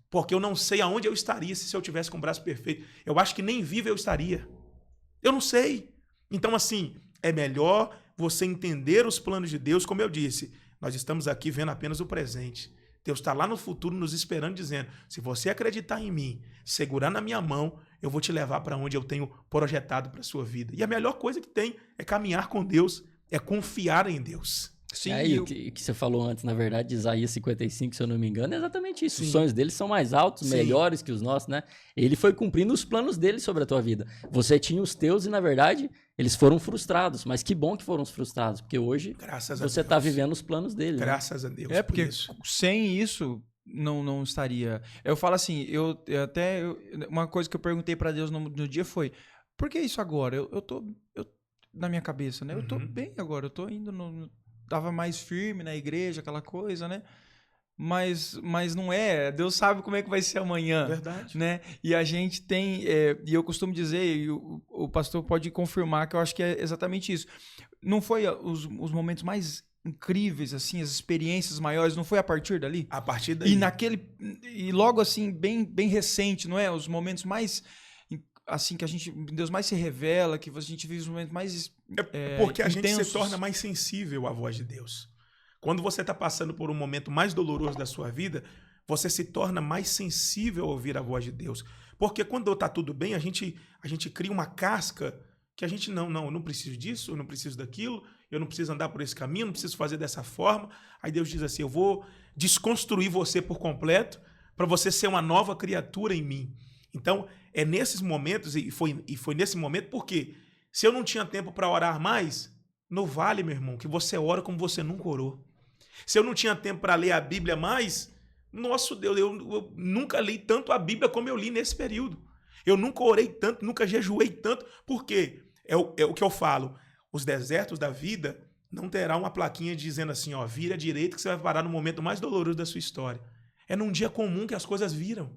porque eu não sei aonde eu estaria se eu tivesse com o braço perfeito. Eu acho que nem vivo eu estaria. Eu não sei. Então, assim, é melhor você entender os planos de Deus, como eu disse, nós estamos aqui vendo apenas o presente. Deus está lá no futuro nos esperando, dizendo, se você acreditar em mim, segurar na minha mão, eu vou te levar para onde eu tenho projetado para a sua vida. E a melhor coisa que tem é caminhar com Deus, é confiar em Deus. Sim, o que você falou antes, na verdade, de Isaías 55, se eu não me engano, é exatamente isso. Sim. Os sonhos dele são mais altos, Sim. melhores que os nossos, né? Ele foi cumprindo os planos dele sobre a tua vida. Você tinha os teus e, na verdade, eles foram frustrados. Mas que bom que foram frustrados, porque hoje você está vivendo os planos dele. Graças a Deus. Porque sem isso não estaria. Eu falo assim, uma coisa que eu perguntei para Deus no dia foi, por que isso agora? Eu tô na minha cabeça, né? Eu tô bem agora, eu tô indo tava mais firme na igreja, aquela coisa, né? Mas não é. Deus sabe como é que vai ser amanhã. Verdade. Né? E a gente tem... e eu costumo dizer, e o pastor pode confirmar, que eu acho que é exatamente isso. Não foi os momentos mais incríveis, assim, as experiências maiores, não foi a partir dali? A partir daí. E logo assim, bem recente, não é? Os momentos mais... assim, que Deus mais se revela, que a gente vive os momentos mais porque a intensos. gente se torna mais sensível à voz de Deus. Quando você está passando por um momento mais doloroso da sua vida, você se torna mais sensível a ouvir a voz de Deus. Porque quando está tudo bem, a gente cria uma casca que a gente, eu não preciso disso, eu não preciso daquilo, eu não preciso andar por esse caminho, não preciso fazer dessa forma. Aí Deus diz assim, eu vou desconstruir você por completo para você ser uma nova criatura em mim. Então, é nesses momentos, e foi nesse momento, porque se eu não tinha tempo para orar mais, não vale, meu irmão, que você ora como você nunca orou. Se eu não tinha tempo para ler a Bíblia mais, nosso Deus, eu nunca li tanto a Bíblia como eu li nesse período. Eu nunca orei tanto, nunca jejuei tanto, porque é o que eu falo, os desertos da vida não terá uma plaquinha dizendo assim, vira à direita que você vai parar no momento mais doloroso da sua história. É num dia comum que as coisas viram.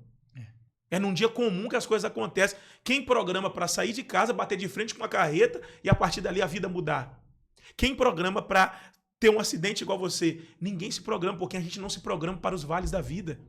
É num dia comum que as coisas acontecem. Quem programa para sair de casa, bater de frente com uma carreta e a partir dali a vida mudar? Quem programa para ter um acidente igual você? Ninguém se programa, porque a gente não se programa para os vales da vida.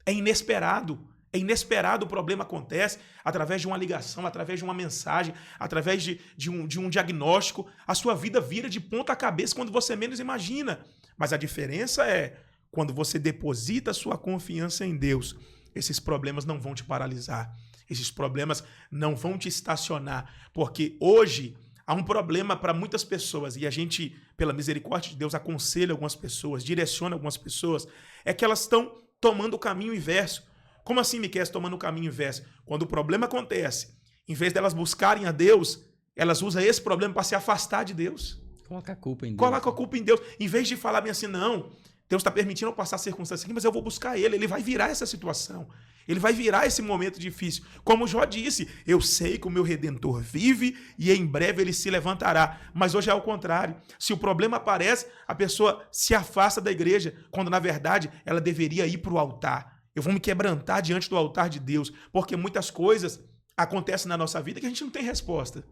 É inesperado. É inesperado, o problema acontece através de uma ligação, através de uma mensagem, através de um diagnóstico. A sua vida vira de ponta cabeça quando você menos imagina. Mas a diferença é quando você deposita a sua confiança em Deus, esses problemas não vão te paralisar. Esses problemas não vão te estacionar. Porque hoje há um problema para muitas pessoas e a gente, pela misericórdia de Deus, aconselha algumas pessoas, direciona algumas pessoas, é que elas estão tomando o caminho inverso. Como assim, Miqueias, tomando o caminho inverso? Quando o problema acontece, em vez delas buscarem a Deus, elas usam esse problema para se afastar de Deus. Coloca a culpa em Deus. Coloca a culpa em Deus. Em vez de falar bem assim, não, Deus está permitindo eu passar circunstâncias aqui, mas eu vou buscar Ele. Ele vai virar essa situação. Ele vai virar esse momento difícil. Como Jó disse, eu sei que o meu Redentor vive e em breve Ele se levantará. Mas hoje é ao contrário. Se o problema aparece, a pessoa se afasta da igreja, quando na verdade ela deveria ir para o altar. Eu vou me quebrantar diante do altar de Deus, porque muitas coisas acontecem na nossa vida que a gente não tem resposta.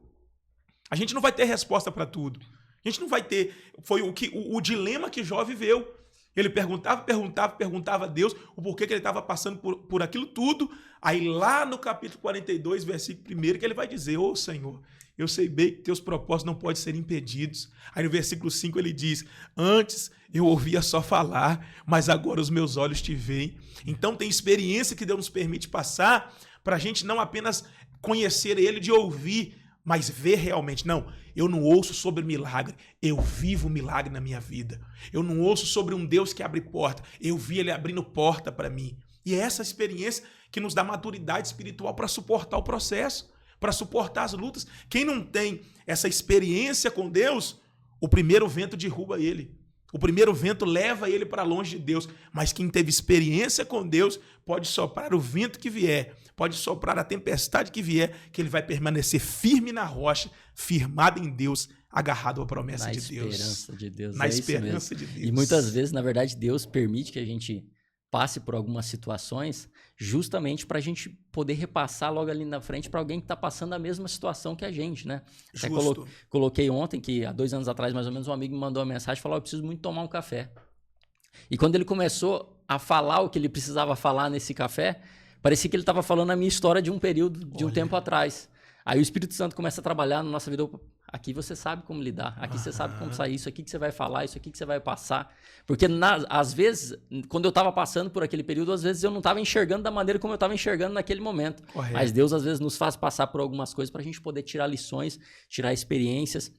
A gente não vai ter resposta para tudo. A gente não vai ter... Foi o dilema que Jó viveu. Ele perguntava a Deus o porquê que ele estava passando por aquilo tudo. Aí lá no capítulo 42, versículo 1, que ele vai dizer, ô Senhor, eu sei bem que teus propósitos não podem ser impedidos. Aí no versículo 5 ele diz, antes eu ouvia só falar, mas agora os meus olhos te veem. Então tem experiência que Deus nos permite passar para a gente não apenas conhecer ele de ouvir, mas ver realmente. Não, eu não ouço sobre milagre, eu vivo milagre na minha vida. Eu não ouço sobre um Deus que abre porta, eu vi ele abrindo porta para mim. E é essa experiência que nos dá maturidade espiritual para suportar o processo, para suportar as lutas. Quem não tem essa experiência com Deus, o primeiro vento derruba ele. O primeiro vento leva ele para longe de Deus. Mas quem teve experiência com Deus pode soprar o vento que vier, pode soprar a tempestade que vier, que ele vai permanecer firme na rocha, firmado em Deus, agarrado à promessa de Deus. Na esperança de Deus. Na esperança de Deus. E muitas vezes, na verdade, Deus permite que a gente passe por algumas situações justamente para a gente poder repassar logo ali na frente para alguém que está passando a mesma situação que a gente, né? Até coloquei ontem que há 2 anos atrás, mais ou menos, um amigo me mandou uma mensagem e falou: eu preciso muito tomar um café. E quando ele começou a falar o que ele precisava falar nesse café, parecia que ele estava falando a minha história de um período, de um tempo atrás. Aí o Espírito Santo começa a trabalhar na nossa vida. Aqui você sabe como lidar, aqui você sabe como sair, isso aqui que você vai falar, isso aqui que você vai passar. Porque às vezes, quando eu estava passando por aquele período, às vezes eu não estava enxergando da maneira como eu estava enxergando naquele momento. Correto. Mas Deus às vezes nos faz passar por algumas coisas para a gente poder tirar lições, tirar experiências.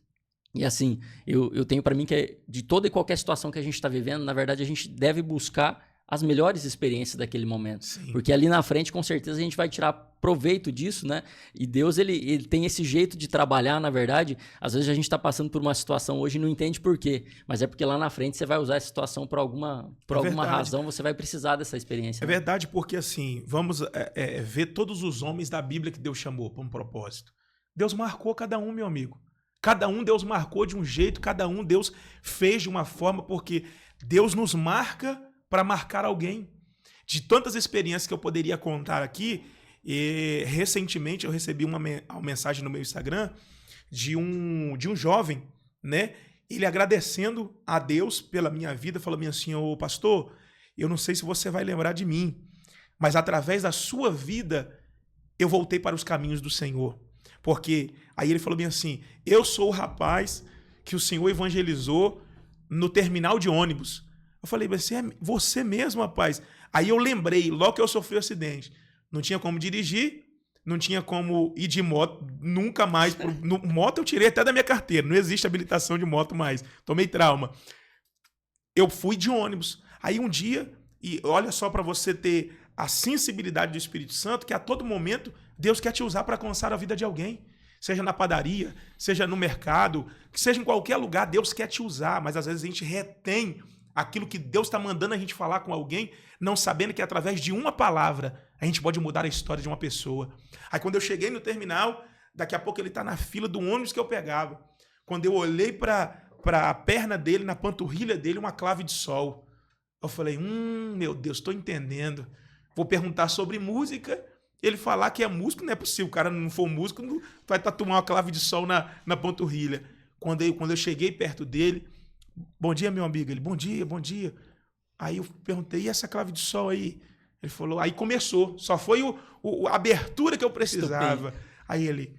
E assim, eu tenho para mim que de toda e qualquer situação que a gente está vivendo, na verdade a gente deve buscar as melhores experiências daquele momento. Sim. Porque ali na frente, com certeza, a gente vai tirar proveito disso, né? E Deus, ele tem esse jeito de trabalhar, na verdade. Às vezes a gente está passando por uma situação hoje e não entende por quê. Mas é porque lá na frente você vai usar essa situação por alguma razão, você vai precisar dessa experiência. É né? verdade, porque assim, vamos ver todos os homens da Bíblia que Deus chamou para um propósito. Deus marcou cada um, meu amigo. Cada um Deus marcou de um jeito, cada um Deus fez de uma forma, porque Deus nos marca para marcar alguém. De tantas experiências que eu poderia contar aqui, recentemente eu recebi uma mensagem no meu Instagram de um jovem, né? Ele agradecendo a Deus pela minha vida, falou assim: ô pastor, eu não sei se você vai lembrar de mim, mas através da sua vida eu voltei para os caminhos do Senhor. Porque aí ele falou bem assim: eu sou o rapaz que o Senhor evangelizou no terminal de ônibus. Eu falei: você é você mesmo, rapaz? Aí eu lembrei, logo que eu sofri um acidente, não tinha como dirigir, não tinha como ir de moto, nunca mais. Moto eu tirei até da minha carteira, não existe habilitação de moto mais, tomei trauma. Eu fui de ônibus. Aí um dia, e olha só para você ter a sensibilidade do Espírito Santo, que a todo momento Deus quer te usar para alcançar a vida de alguém. Seja na padaria, seja no mercado, seja em qualquer lugar, Deus quer te usar, mas às vezes a gente retém aquilo que Deus está mandando a gente falar com alguém, não sabendo que através de uma palavra a gente pode mudar a história de uma pessoa. Aí quando eu cheguei no terminal, daqui a pouco ele está na fila do ônibus que eu pegava. Quando eu olhei para a perna dele, na panturrilha dele, uma clave de sol. Eu falei: meu Deus, estou entendendo. Vou perguntar sobre música, ele falar que é músico, não é possível. O cara não for músico, não vai tatuar uma clave de sol na panturrilha. Quando eu cheguei perto dele: bom dia, meu amigo. Ele: bom dia, bom dia. Aí eu perguntei: e essa clave de sol aí? Ele falou: aí começou. Só foi a abertura que eu precisava. Estupei. Aí ele: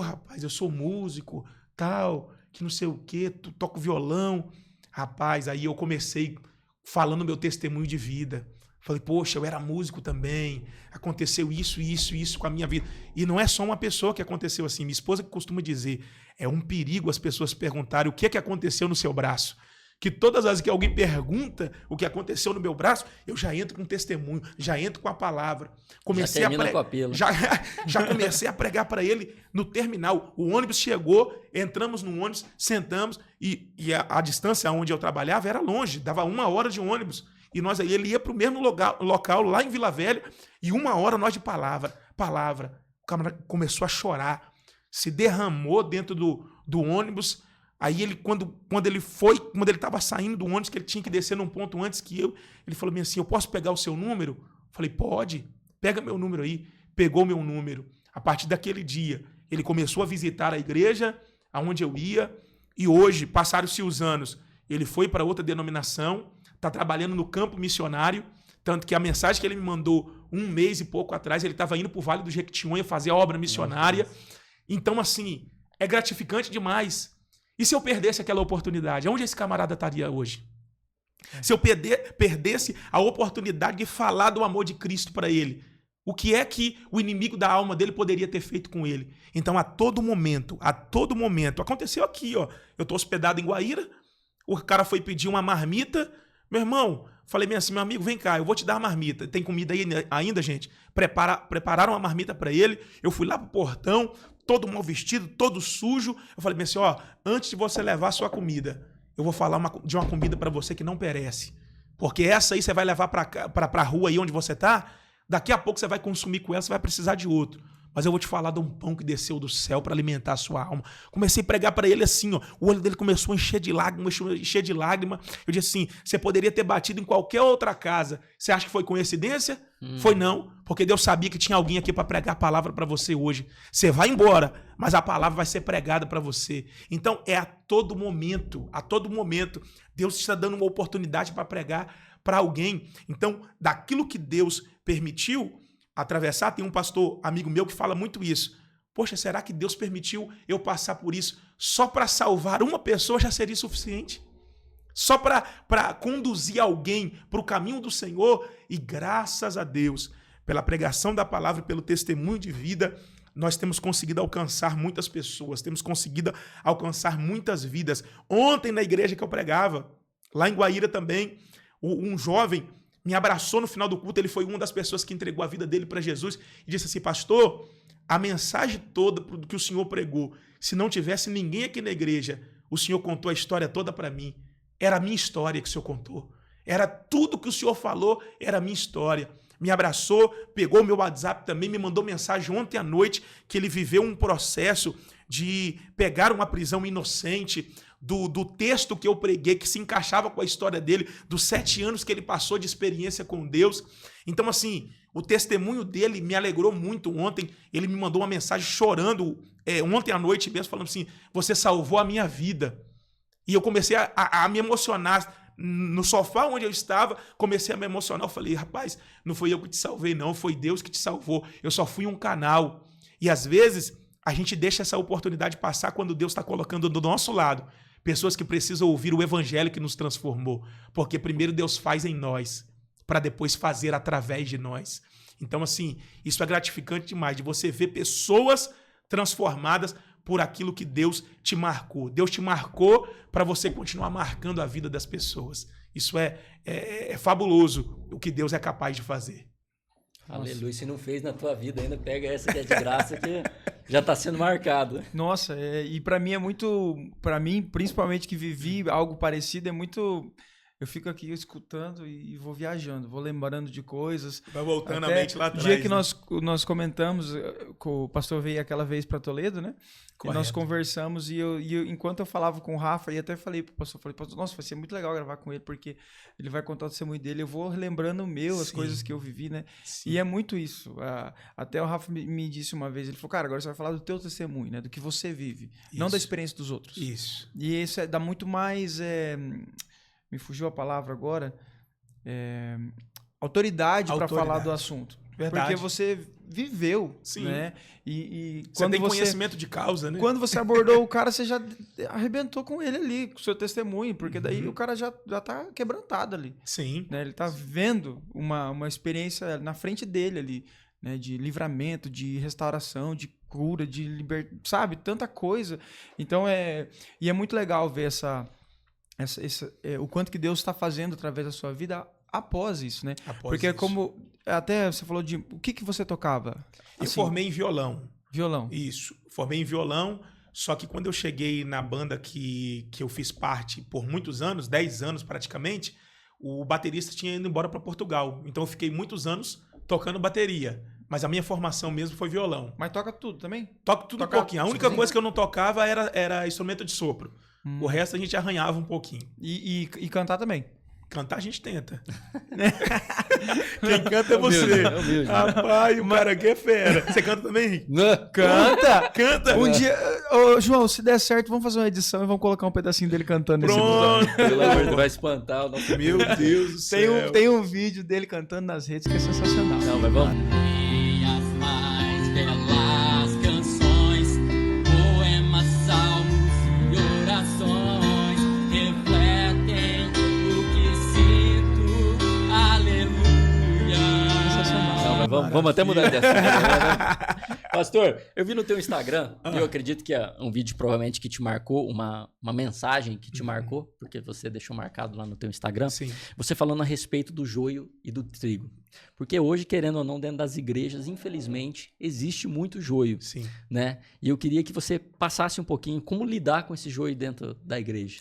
rapaz, eu sou músico, tal, que não sei o quê, toco violão. Rapaz, aí eu comecei falando meu testemunho de vida. Falei: poxa, eu era músico também, aconteceu isso com a minha vida. E não é só uma pessoa que aconteceu assim. Minha esposa que costuma dizer: é um perigo as pessoas perguntarem o que é que aconteceu no seu braço. Que todas as vezes que alguém pergunta o que aconteceu no meu braço, eu já entro com um testemunho, já entro com a palavra. Comecei já comecei a pregar para ele no terminal. O ônibus chegou, entramos no ônibus, sentamos, e a distância onde eu trabalhava era longe, dava 1 hora de ônibus. E ele ia para o mesmo local, lá em Vila Velha, e 1 hora nós de palavra. O camarada começou a chorar, se derramou dentro do ônibus. Aí ele, quando ele estava saindo do ônibus, que ele tinha que descer num ponto antes que ele falou assim: eu posso pegar o seu número? Eu falei: pode, pega meu número aí. Pegou meu número. A partir daquele dia, ele começou a visitar a igreja aonde eu ia, e hoje, passaram-se os anos, ele foi para outra denominação, está trabalhando no campo missionário, tanto que a mensagem que ele me mandou 1 mês e pouco atrás, ele estava indo para o Vale do Jequitinhonha fazer a obra missionária. Então, assim, é gratificante demais. E se eu perdesse aquela oportunidade, onde esse camarada estaria hoje? Se eu perdesse a oportunidade de falar do amor de Cristo para ele, O que é que o inimigo da alma dele poderia ter feito com ele? Então, a todo momento, aconteceu aqui, ó. Eu tô hospedado em Guaíra, o cara foi pedir uma marmita. Meu irmão, falei bem assim, meu amigo, vem cá, eu vou te dar a marmita. Tem comida aí ainda, gente? Prepararam uma marmita para ele. Eu fui lá pro portão, todo mal vestido, todo sujo. Eu falei bem assim, ó, antes de você levar a sua comida, eu vou falar de uma comida para você que não perece. Porque essa aí você vai levar pra rua aí onde você tá, daqui a pouco você vai consumir com ela, você vai precisar de outro. Mas eu vou te falar de um pão que desceu do céu para alimentar a sua alma. Comecei a pregar para ele assim, ó. O olho dele começou a encher de lágrima. Eu disse assim, você poderia ter batido em qualquer outra casa. Você acha que foi coincidência? Foi não, porque Deus sabia que tinha alguém aqui para pregar a palavra para você hoje. Você vai embora, mas a palavra vai ser pregada para você. Então é a todo momento, Deus está dando uma oportunidade para pregar para alguém. Então, daquilo que Deus permitiu atravessar, tem um pastor amigo meu que fala muito isso. Poxa, será que Deus permitiu eu passar por isso só para salvar uma pessoa já seria suficiente? Só para conduzir alguém para o caminho do Senhor? E graças a Deus, pela pregação da palavra e pelo testemunho de vida, nós temos conseguido alcançar muitas pessoas, temos conseguido alcançar muitas vidas. Ontem na igreja que eu pregava, lá em Guaíra também, um jovem me abraçou no final do culto, ele foi uma das pessoas que entregou a vida dele para Jesus e disse assim, pastor, a mensagem toda que o senhor pregou, se não tivesse ninguém aqui na igreja, o senhor contou a história toda para mim. Era a minha história que o senhor contou. Era tudo que o senhor falou, era a minha história. Me abraçou, pegou o meu WhatsApp também, me mandou mensagem ontem à noite que ele viveu um processo de pegar uma prisão inocente, do texto que eu preguei, que se encaixava com a história dele, dos 7 anos que ele passou de experiência com Deus. Então, assim, o testemunho dele me alegrou muito ontem. Ele me mandou uma mensagem chorando ontem à noite mesmo, falando assim, você salvou a minha vida. E eu comecei a me emocionar. No sofá onde eu estava, comecei a me emocionar. Eu falei, rapaz, não foi eu que te salvei, não. Foi Deus que te salvou. Eu só fui um canal. E às vezes, a gente deixa essa oportunidade passar quando Deus está colocando do nosso lado pessoas que precisam ouvir o evangelho que nos transformou. Porque primeiro Deus faz em nós, para depois fazer através de nós. Então, assim, isso é gratificante demais, de você ver pessoas transformadas por aquilo que Deus te marcou. Deus te marcou para você continuar marcando a vida das pessoas. Isso é fabuloso, o que Deus é capaz de fazer. Aleluia, se não fez na tua vida ainda, pega essa que é de graça que já está sendo marcado. Nossa, e para mim é muito, para mim, principalmente que vivi algo parecido, é muito, eu fico aqui escutando e vou viajando, vou lembrando de coisas. Vai voltando a mente lá atrás. O dia que nós comentamos, o pastor veio aquela vez para Toledo, né? Correto. E nós conversamos e eu, enquanto eu falava com o Rafa, e até falei pro pastor, nossa, vai ser muito legal gravar com ele, porque ele vai contar o testemunho dele, eu vou relembrando as coisas que eu vivi, né? Sim. E é muito isso. Até o Rafa me disse uma vez, ele falou, cara, agora você vai falar do teu testemunho, né? Do que você vive, não da experiência dos outros. Isso. E isso dá muito mais, me fugiu a palavra agora, autoridade para falar do assunto. Verdade. Porque você viveu, sim, né? E quando você tem conhecimento de causa, né? Quando você abordou o cara, você já arrebentou com ele ali, com o seu testemunho, porque daí o cara já tá quebrantado ali. Sim. Né? Ele tá vendo uma experiência na frente dele ali, né? De livramento, de restauração, de cura, de libertação, sabe? Tanta coisa. Então, e é muito legal ver o quanto que Deus está fazendo através da sua vida após isso, né? Porque isso. Como até você falou de o que você tocava? Eu formei em violão. Violão. Isso. Formei em violão, só que quando eu cheguei na banda que eu fiz parte por muitos anos, 10 anos praticamente, o baterista tinha ido embora para Portugal. Então eu fiquei muitos anos tocando bateria. Mas a minha formação mesmo foi violão. Mas toca tudo também? Toco tudo um pouquinho. A única coisa que eu não tocava era instrumento de sopro. O resto a gente arranhava um pouquinho. E cantar também? Cantar a gente tenta. Quem canta é você. Rapaz, o cara aqui é fera. Você canta também? Não. Canta? Canta. Um dia... Ô, João, se der certo, vamos fazer uma edição e vamos colocar um pedacinho dele cantando nesse episódio. Pelo amor de Deus, vai espantar o nosso... Meu Deus do céu. Tem um vídeo dele cantando nas redes que é sensacional. Não, mas vamos... Vamos até mudar de assunto. Pastor, eu vi no teu Instagram, e eu acredito que é um vídeo provavelmente que te marcou, uma mensagem que te marcou, porque você deixou marcado lá no teu Instagram. Sim. Você falando a respeito do joio e do trigo. Porque hoje, querendo ou não, dentro das igrejas, infelizmente, existe muito joio. Sim. Né? E eu queria que você passasse um pouquinho como lidar com esse joio dentro da igreja.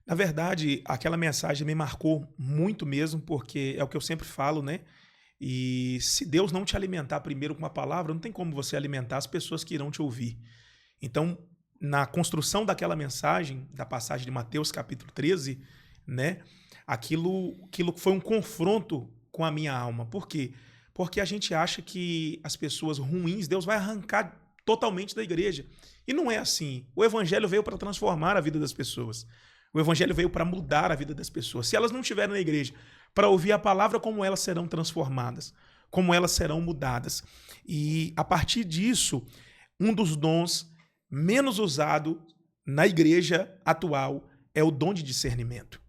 Na verdade, aquela mensagem me marcou muito mesmo, porque é o que eu sempre falo, né? E se Deus não te alimentar primeiro com uma palavra, não tem como você alimentar as pessoas que irão te ouvir. Então, na construção daquela mensagem, da passagem de Mateus capítulo 13, né? Aquilo foi um confronto com a minha alma. Por quê? Porque a gente acha que as pessoas ruins, Deus vai arrancar totalmente da igreja. E não é assim. O evangelho veio para transformar a vida das pessoas. O evangelho veio para mudar a vida das pessoas. Se elas não estiverem na igreja para ouvir a palavra, como elas serão transformadas, como elas serão mudadas. E a partir disso, um dos dons menos usado na igreja atual é o dom de discernimento.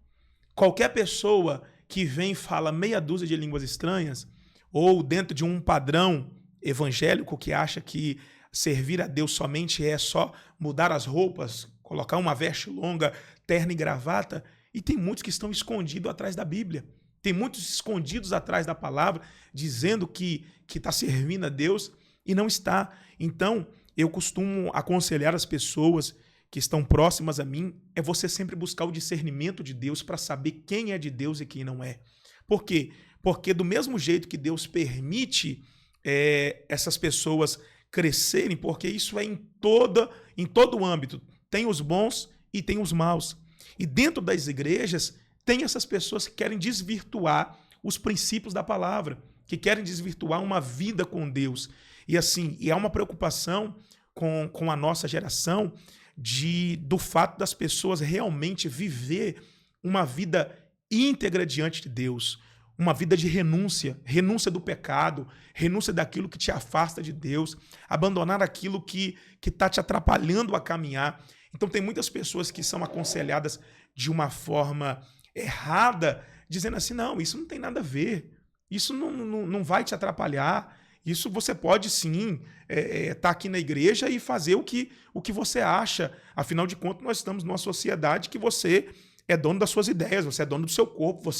Qualquer pessoa que vem e fala meia dúzia de línguas estranhas, ou dentro de um padrão evangélico que acha que servir a Deus somente é só mudar as roupas, colocar uma veste longa, terno e gravata, e tem muitos que estão escondidos atrás da Bíblia. Tem muitos escondidos atrás da palavra, dizendo que está servindo a Deus e não está. Então, eu costumo aconselhar as pessoas que estão próximas a mim, é você sempre buscar o discernimento de Deus para saber quem é de Deus e quem não é. Por quê? Porque do mesmo jeito que Deus permite essas pessoas crescerem, porque isso é em todo o âmbito. Tem os bons e tem os maus. E dentro das igrejas, tem essas pessoas que querem desvirtuar os princípios da palavra, que querem desvirtuar uma vida com Deus. E assim, há uma preocupação com a nossa geração do fato das pessoas realmente viver uma vida íntegra diante de Deus, uma vida de renúncia do pecado, renúncia daquilo que te afasta de Deus, abandonar aquilo que está te atrapalhando a caminhar. Então tem muitas pessoas que são aconselhadas de uma forma errada, dizendo assim, não, isso não tem nada a ver, isso não vai te atrapalhar, isso você pode sim estar aqui na igreja e fazer o que você acha. Afinal de contas, nós estamos numa sociedade que você é dono das suas ideias, você é dono do seu corpo,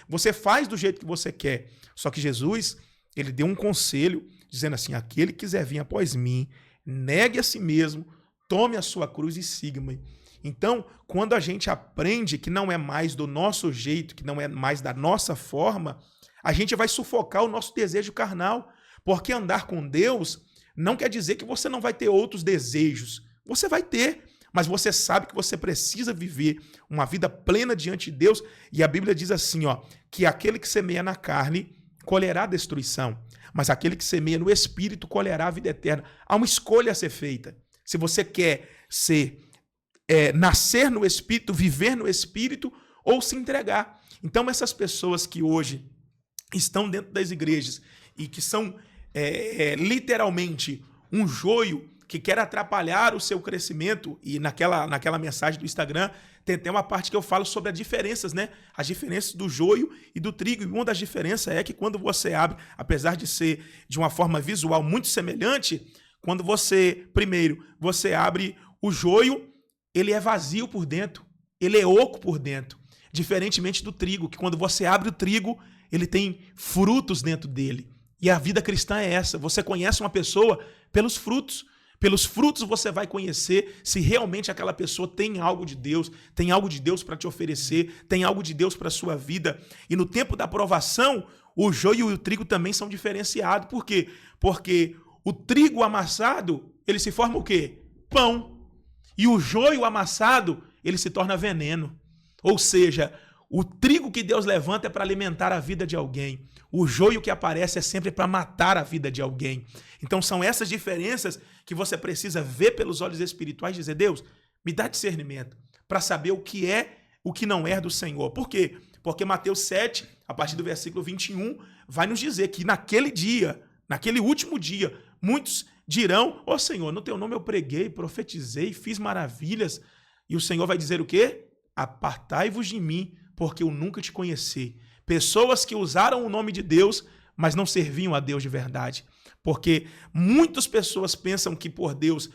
você faz do jeito que você quer. Só que Jesus, ele deu um conselho, dizendo assim, aquele que quiser vir após mim, negue a si mesmo, tome a sua cruz e siga-me. Então, quando a gente aprende que não é mais do nosso jeito, que não é mais da nossa forma, a gente vai sufocar o nosso desejo carnal. Porque andar com Deus não quer dizer que você não vai ter outros desejos. Você vai ter, mas você sabe que você precisa viver uma vida plena diante de Deus. E a Bíblia diz assim, que aquele que semeia na carne colherá destruição, mas aquele que semeia no Espírito colherá a vida eterna. Há uma escolha a ser feita. Se você quer nascer no Espírito, viver no Espírito ou se entregar. Então essas pessoas que hoje estão dentro das igrejas e que são literalmente um joio que quer atrapalhar o seu crescimento, e naquela mensagem do Instagram tem até uma parte que eu falo sobre as diferenças, né? As diferenças do joio e do trigo. E uma das diferenças é que quando você abre, apesar de ser de uma forma visual muito semelhante, quando você abre o joio, ele é vazio por dentro, ele é oco por dentro. Diferentemente do trigo, que quando você abre o trigo, ele tem frutos dentro dele. E a vida cristã é essa. Você conhece uma pessoa pelos frutos. Pelos frutos você vai conhecer se realmente aquela pessoa tem algo de Deus, tem algo de Deus para te oferecer, tem algo de Deus para a sua vida. E no tempo da provação, o joio e o trigo também são diferenciados. Por quê? Porque o trigo amassado, ele se forma o quê? Pão. E o joio amassado, ele se torna veneno. Ou seja, o trigo que Deus levanta é para alimentar a vida de alguém. O joio que aparece é sempre para matar a vida de alguém. Então são essas diferenças que você precisa ver pelos olhos espirituais e dizer, Deus, me dá discernimento para saber o que é, o que não é do Senhor. Por quê? Porque Mateus 7, a partir do versículo 21, vai nos dizer que naquele dia, naquele último dia, muitos dirão, Senhor, no teu nome eu preguei, profetizei, fiz maravilhas. E o Senhor vai dizer o quê? Apartai-vos de mim, porque eu nunca te conheci. Pessoas que usaram o nome de Deus, mas não serviam a Deus de verdade. Porque muitas pessoas pensam que por Deus,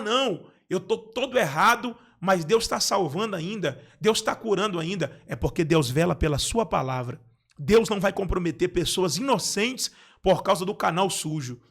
não, eu estou todo errado, mas Deus está salvando ainda, Deus está curando ainda. É porque Deus vela pela sua palavra. Deus não vai comprometer pessoas inocentes por causa do canal sujo.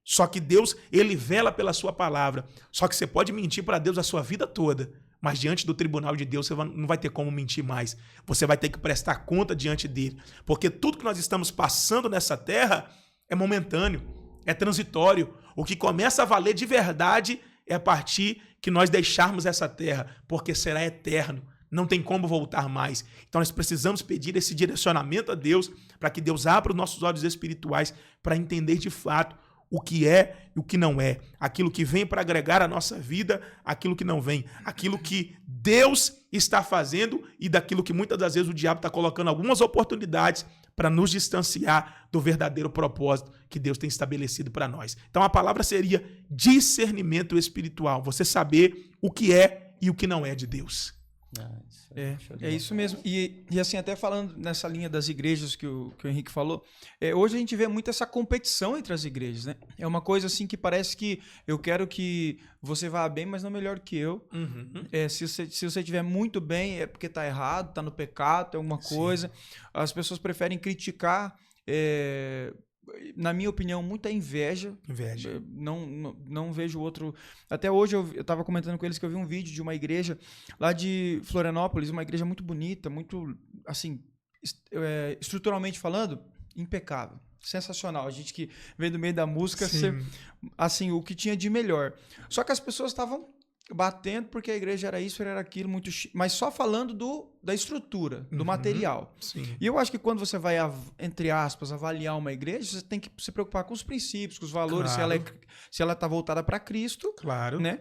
Só que Deus, ele vela pela sua palavra. Só que você pode mentir para Deus a sua vida toda, mas diante do tribunal de Deus você não vai ter como mentir mais. Você vai ter que prestar conta diante dele. Porque tudo que nós estamos passando nessa terra é momentâneo, é transitório. O que começa a valer de verdade é a partir que nós deixarmos essa terra, porque será eterno. Não tem como voltar mais. Então nós precisamos pedir esse direcionamento a Deus para que Deus abra os nossos olhos espirituais para entender de fato o que é e o que não é. Aquilo que vem para agregar à nossa vida, aquilo que não vem. Aquilo que Deus está fazendo e daquilo que muitas das vezes o diabo está colocando algumas oportunidades para nos distanciar do verdadeiro propósito que Deus tem estabelecido para nós. Então a palavra seria discernimento espiritual. Você saber o que é e o que não é de Deus. É isso mesmo. E assim, até falando nessa linha das igrejas que o Henrique falou, hoje a gente vê muito essa competição entre as igrejas, né? É uma coisa assim que parece que eu quero que você vá bem, mas não melhor que eu. Uhum. Se você estiver muito bem, é porque está errado, está no pecado, tem alguma coisa. As pessoas preferem criticar, na minha opinião, muita inveja. Não vejo outro. Até hoje eu estava comentando com eles que eu vi um vídeo de uma igreja lá de Florianópolis, uma igreja muito bonita, muito, assim, estruturalmente falando, impecável. Sensacional. A gente que vem do meio da música, assim, o que tinha de melhor. Só que as pessoas estavam batendo porque a igreja era isso, era aquilo, mas só falando da estrutura, do material. Sim. E eu acho que quando você vai, entre aspas, avaliar uma igreja, você tem que se preocupar com os princípios, com os valores, Claro. se ela está voltada para Cristo, Claro. né?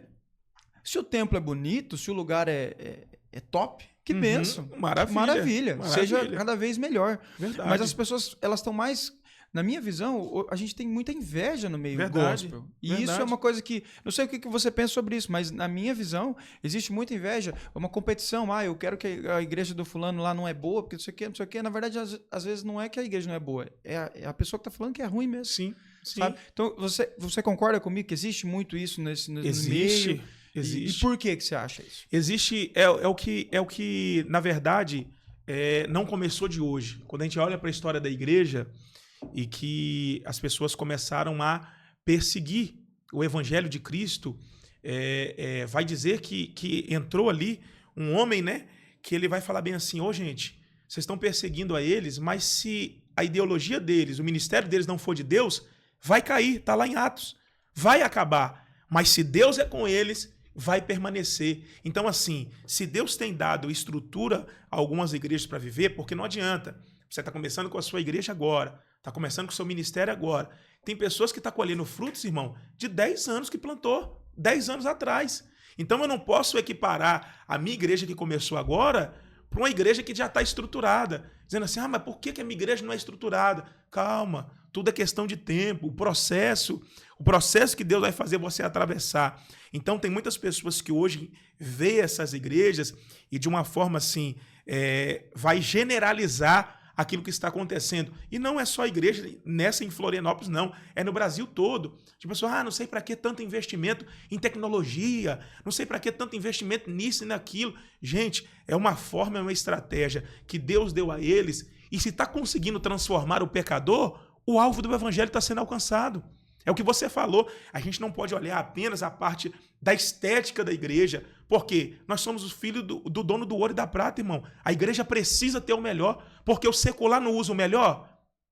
Se o templo é bonito, se o lugar é top, que bênção. Maravilha. Seja cada vez melhor. Verdade. Mas as pessoas, elas estão mais... Na minha visão, a gente tem muita inveja no meio gospel. E isso é uma coisa que... Não sei o que você pensa sobre isso, mas na minha visão, existe muita inveja. É uma competição. Eu quero que a igreja do fulano lá não é boa, porque não sei o quê. Na verdade, às vezes não é que a igreja não é boa. É a pessoa que está falando que é ruim mesmo. Sim. Sabe? Então, você concorda comigo que existe muito isso no meio? Existe. E por que você acha isso? Existe, é o que, na verdade, não começou de hoje. Quando a gente olha para a história da igreja e que as pessoas começaram a perseguir o evangelho de Cristo, vai dizer que entrou ali um homem, né, que ele vai falar bem assim, gente, vocês estão perseguindo a eles, mas se a ideologia deles, o ministério deles não for de Deus, vai cair, está lá em Atos, vai acabar. Mas se Deus é com eles, vai permanecer. Então, assim, se Deus tem dado estrutura a algumas igrejas para viver, porque não adianta. Você está começando com a sua igreja agora, está começando com o seu ministério agora. Tem pessoas que estão colhendo frutos, irmão, de 10 anos que plantou, 10 anos atrás. Então, eu não posso equiparar a minha igreja que começou agora para uma igreja que já está estruturada. Dizendo assim, mas por que a minha igreja não é estruturada? Calma, tudo é questão de tempo, o processo que Deus vai fazer você atravessar. Então, tem muitas pessoas que hoje veem essas igrejas e, de uma forma assim, vai generalizar aquilo que está acontecendo. E não é só a igreja nessa em Florianópolis, não. É no Brasil todo. Tipo, pessoa, não sei para que tanto investimento em tecnologia, não sei para que tanto investimento nisso e naquilo. Gente, é uma forma, é uma estratégia que Deus deu a eles. E se está conseguindo transformar o pecador, o alvo do evangelho está sendo alcançado. É o que você falou. A gente não pode olhar apenas a parte da estética da igreja, porque nós somos os filhos do dono do ouro e da prata, irmão. A igreja precisa ter o melhor, porque o secular não usa o melhor.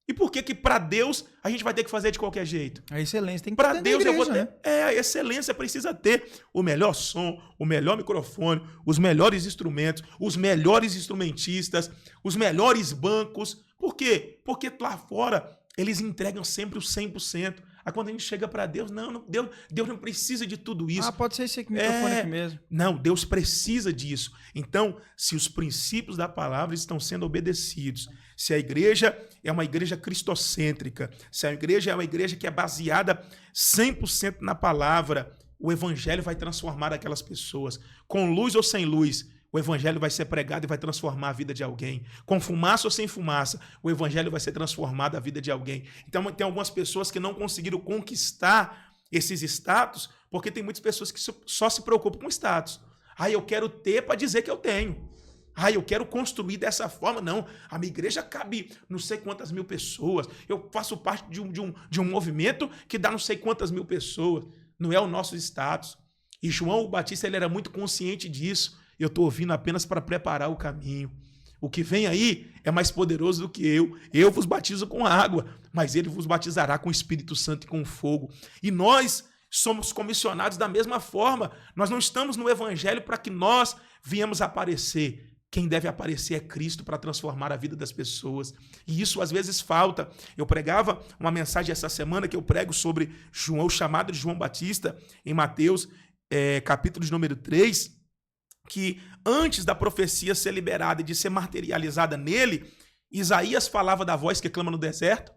E por que para Deus a gente vai ter que fazer de qualquer jeito? A excelência tem que ter. Para Deus igreja, eu vou ter. né? A excelência precisa ter o melhor som, o melhor microfone, os melhores instrumentos, os melhores instrumentistas, os melhores bancos. Por quê? Porque lá fora eles entregam sempre o 100%. Aí quando a gente chega para Deus, Deus não precisa de tudo isso. Pode ser esse microfone aqui mesmo. Não, Deus precisa disso. Então, se os princípios da palavra estão sendo obedecidos, se a igreja é uma igreja cristocêntrica, se a igreja é uma igreja que é baseada 100% na palavra, o evangelho vai transformar aquelas pessoas. Com luz ou sem luz, o evangelho vai ser pregado e vai transformar a vida de alguém. Com fumaça ou sem fumaça, o evangelho vai ser transformado a vida de alguém. Então, tem algumas pessoas que não conseguiram conquistar esses status, porque tem muitas pessoas que só se preocupam com status. Eu quero ter para dizer que eu tenho. Eu quero construir dessa forma. Não, a minha igreja cabe não sei quantas mil pessoas. Eu faço parte de um movimento que dá não sei quantas mil pessoas. Não é o nosso status. E João Batista ele era muito consciente disso. Eu estou ouvindo apenas para preparar o caminho. O que vem aí é mais poderoso do que eu. Eu vos batizo com água, mas ele vos batizará com o Espírito Santo e com fogo. E nós somos comissionados da mesma forma. Nós não estamos no evangelho para que nós viemos aparecer. Quem deve aparecer é Cristo para transformar a vida das pessoas. E isso às vezes falta. Eu pregava uma mensagem essa semana que eu prego sobre João, o chamado de João Batista, em Mateus, capítulo de número 3, que antes da profecia ser liberada e de ser materializada nele, Isaías falava da voz que clama no deserto,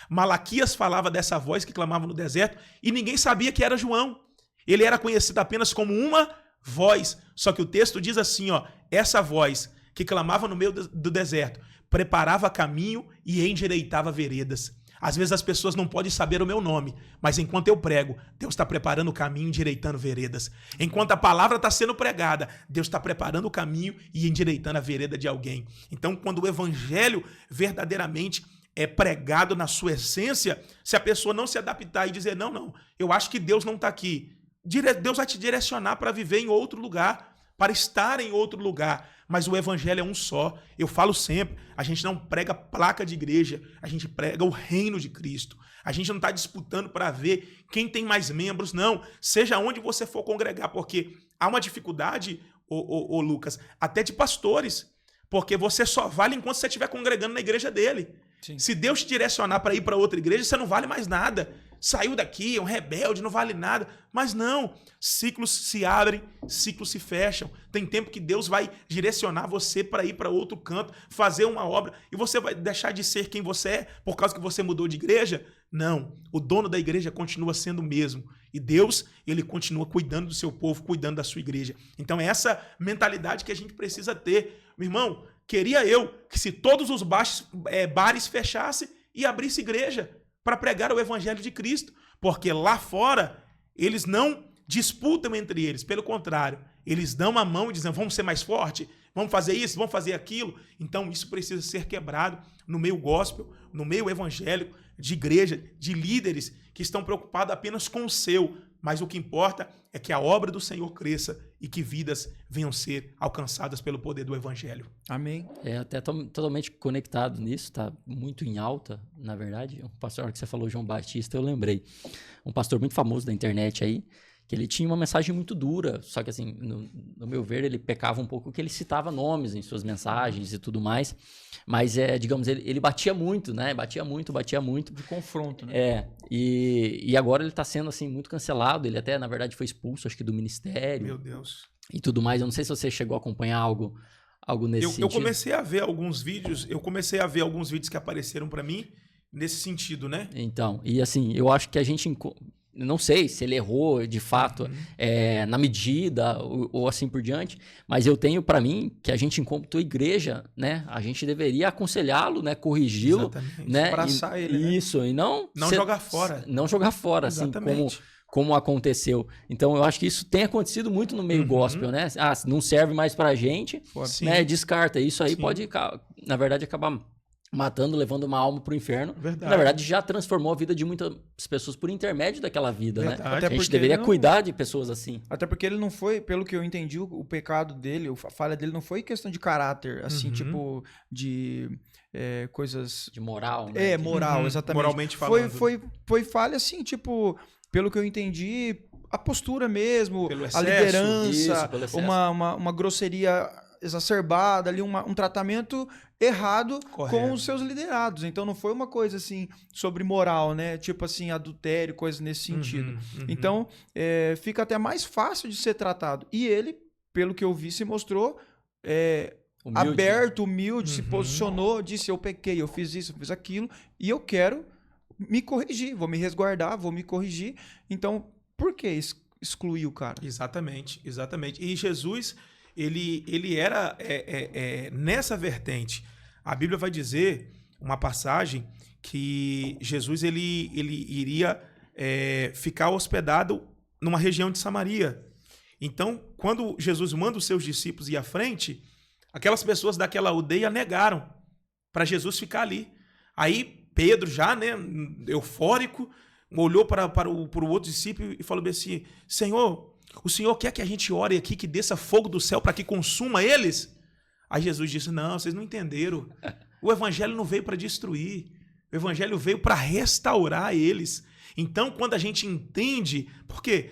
Malaquias falava dessa voz que clamava no deserto, e ninguém sabia que era João. Ele era conhecido apenas como uma voz. Só que o texto diz assim, essa voz que clamava no meio do deserto, preparava caminho e endireitava veredas. Às vezes as pessoas não podem saber o meu nome, mas enquanto eu prego, Deus está preparando o caminho e endireitando veredas. Enquanto a palavra está sendo pregada, Deus está preparando o caminho e endireitando a vereda de alguém. Então, quando o evangelho verdadeiramente é pregado na sua essência, se a pessoa não se adaptar e dizer, não, eu acho que Deus não está aqui, Deus vai te direcionar para viver em outro lugar, para estar em outro lugar. Mas o evangelho é um só. Eu falo sempre, a gente não prega placa de igreja, a gente prega o reino de Cristo. A gente não está disputando para ver quem tem mais membros, não. Seja onde você for congregar, porque há uma dificuldade, Lucas, até de pastores, porque você só vale enquanto você estiver congregando na igreja dele. Sim. Se Deus te direcionar para ir para outra igreja, você não vale mais nada. Saiu daqui, é um rebelde, não vale nada. Mas não, ciclos se abrem, ciclos se fecham. Tem tempo que Deus vai direcionar você para ir para outro canto, fazer uma obra, e você vai deixar de ser quem você é por causa que você mudou de igreja? Não, o dono da igreja continua sendo o mesmo. E Deus, ele continua cuidando do seu povo, cuidando da sua igreja. Então é essa mentalidade que a gente precisa ter. Meu irmão, queria eu que se todos os bares fechassem e abrisse igreja para pregar o evangelho de Cristo, porque lá fora eles não disputam entre eles, pelo contrário, eles dão a mão e dizem, vamos ser mais forte, vamos fazer isso, vamos fazer aquilo. Então isso precisa ser quebrado no meio gospel, no meio evangélico, de igreja, de líderes que estão preocupados apenas com o seu, mas o que importa é que a obra do Senhor cresça e que vidas venham ser alcançadas pelo poder do evangelho. Amém. Até totalmente conectado nisso, tá muito em alta, na verdade. Um pastor que você falou, João Batista, eu lembrei. Um pastor muito famoso da internet aí, que ele tinha uma mensagem muito dura, só que assim, no meu ver, ele pecava um pouco, que ele citava nomes em suas mensagens e tudo mais, mas digamos, ele batia muito, né? Batia muito. De confronto, né? E agora ele tá sendo assim, muito cancelado, ele até, na verdade, foi expulso, acho que do ministério. Meu Deus. E tudo mais, eu não sei se você chegou a acompanhar algo nesse sentido. Eu comecei a ver alguns vídeos que apareceram para mim nesse sentido, né? Então, e assim, eu acho que a gente... Não sei se ele errou de fato na medida ou assim por diante, mas eu tenho para mim que a gente, enquanto igreja, né, a gente deveria aconselhá-lo, né, corrigi-lo, né, abraçar ele, isso, né? E não jogar fora. Não jogar fora, exatamente. Assim, como aconteceu. Então, eu acho que isso tem acontecido muito no meio gospel, né? Não serve mais pra gente, né, descarta. Isso aí pode, na verdade, acabar matando, levando uma alma pro inferno. Verdade. Na verdade, já transformou a vida de muitas pessoas por intermédio daquela vida, verdade. Né? Até a gente deveria cuidar de pessoas assim. Até porque ele não foi, pelo que eu entendi, o pecado dele, a falha dele não foi questão de caráter, assim, tipo, de coisas... De moral, né? Moral, exatamente. Moralmente falando. Foi falha, assim, tipo, pelo que eu entendi, a postura mesmo, pelo excesso, a liderança, isso, uma grosseria exacerbada ali, um tratamento errado com os seus liderados. Então não foi uma coisa assim sobre moral, né? Tipo assim, adultério, coisas nesse sentido. Então fica até mais fácil de ser tratado. E ele, pelo que eu vi, se mostrou humilde, aberto, humilde, se posicionou, disse, eu pequei, eu fiz isso, eu fiz aquilo, e eu quero me corrigir, vou me resguardar, vou me corrigir. Então, por que excluir o cara? Exatamente. E Jesus, ele era nessa vertente. A Bíblia vai dizer, uma passagem, que Jesus ele iria ficar hospedado numa região de Samaria. Então, quando Jesus manda os seus discípulos ir à frente, aquelas pessoas daquela aldeia negaram para Jesus ficar ali. Aí Pedro, já, né, eufórico, olhou para o outro discípulo e falou bem assim: Senhor, o Senhor quer que a gente ore aqui, que desça fogo do céu para que consuma eles? Aí Jesus disse: não, vocês não entenderam. O evangelho não veio para destruir. O evangelho veio para restaurar eles. Então, quando a gente entende, porque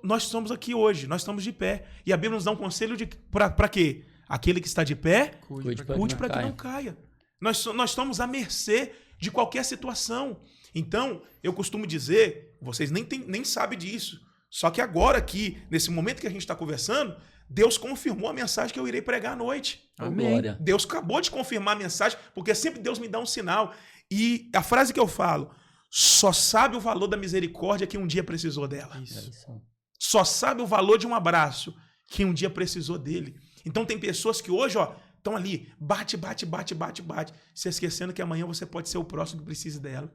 nós estamos aqui hoje, nós estamos de pé. E a Bíblia nos dá um conselho para quê? Aquele que está de pé, cuide para que não caia. Nós estamos à mercê de qualquer situação. Então, eu costumo dizer, vocês nem sabem disso, só que agora aqui, nesse momento que a gente está conversando, Deus confirmou a mensagem que eu irei pregar à noite. Amém. Deus acabou de confirmar a mensagem, porque sempre Deus me dá um sinal. E a frase que eu falo: só sabe o valor da misericórdia quem um dia precisou dela. Isso. Só sabe o valor de um abraço quem um dia precisou dele. Então tem pessoas que hoje, estão ali, bate, se esquecendo que amanhã você pode ser o próximo que precise dela.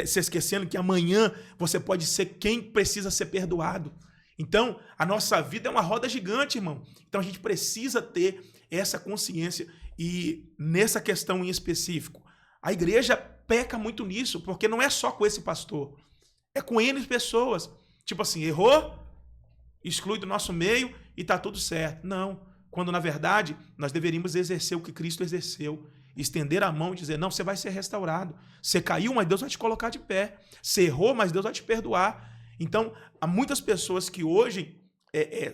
Se esquecendo que amanhã você pode ser quem precisa ser perdoado. Então, a nossa vida é uma roda gigante, irmão. Então a gente precisa ter essa consciência. E nessa questão em específico, a igreja peca muito nisso, porque não é só com esse pastor, é com N pessoas. Tipo assim, errou, exclui do nosso meio e tá tudo certo. Não, quando na verdade nós deveríamos exercer o que Cristo exerceu, estender a mão e dizer: não, você vai ser restaurado. Você caiu, mas Deus vai te colocar de pé. Você errou, mas Deus vai te perdoar. Então, há muitas pessoas que hoje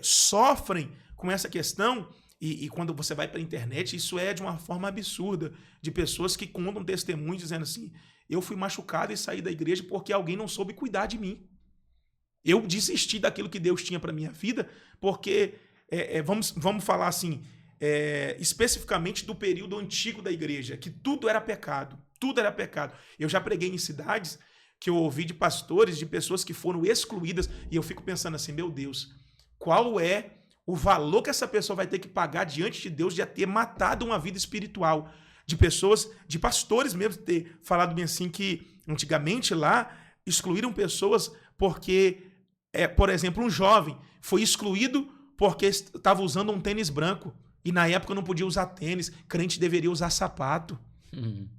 sofrem com essa questão. E quando você vai para a internet, isso é de uma forma absurda, de pessoas que contam testemunhos dizendo assim: eu fui machucado e saí da igreja porque alguém não soube cuidar de mim. Eu desisti daquilo que Deus tinha para minha vida, porque, vamos falar assim, especificamente do período antigo da igreja, que tudo era pecado. Eu já preguei em cidades que eu ouvi de pastores, de pessoas que foram excluídas, e eu fico pensando assim: meu Deus, qual é o valor que essa pessoa vai ter que pagar diante de Deus de ter matado uma vida espiritual? De pessoas, de pastores mesmo, ter falado bem assim que antigamente lá excluíram pessoas porque, por exemplo, um jovem foi excluído porque estava usando um tênis branco e na época não podia usar tênis, crente deveria usar sapato.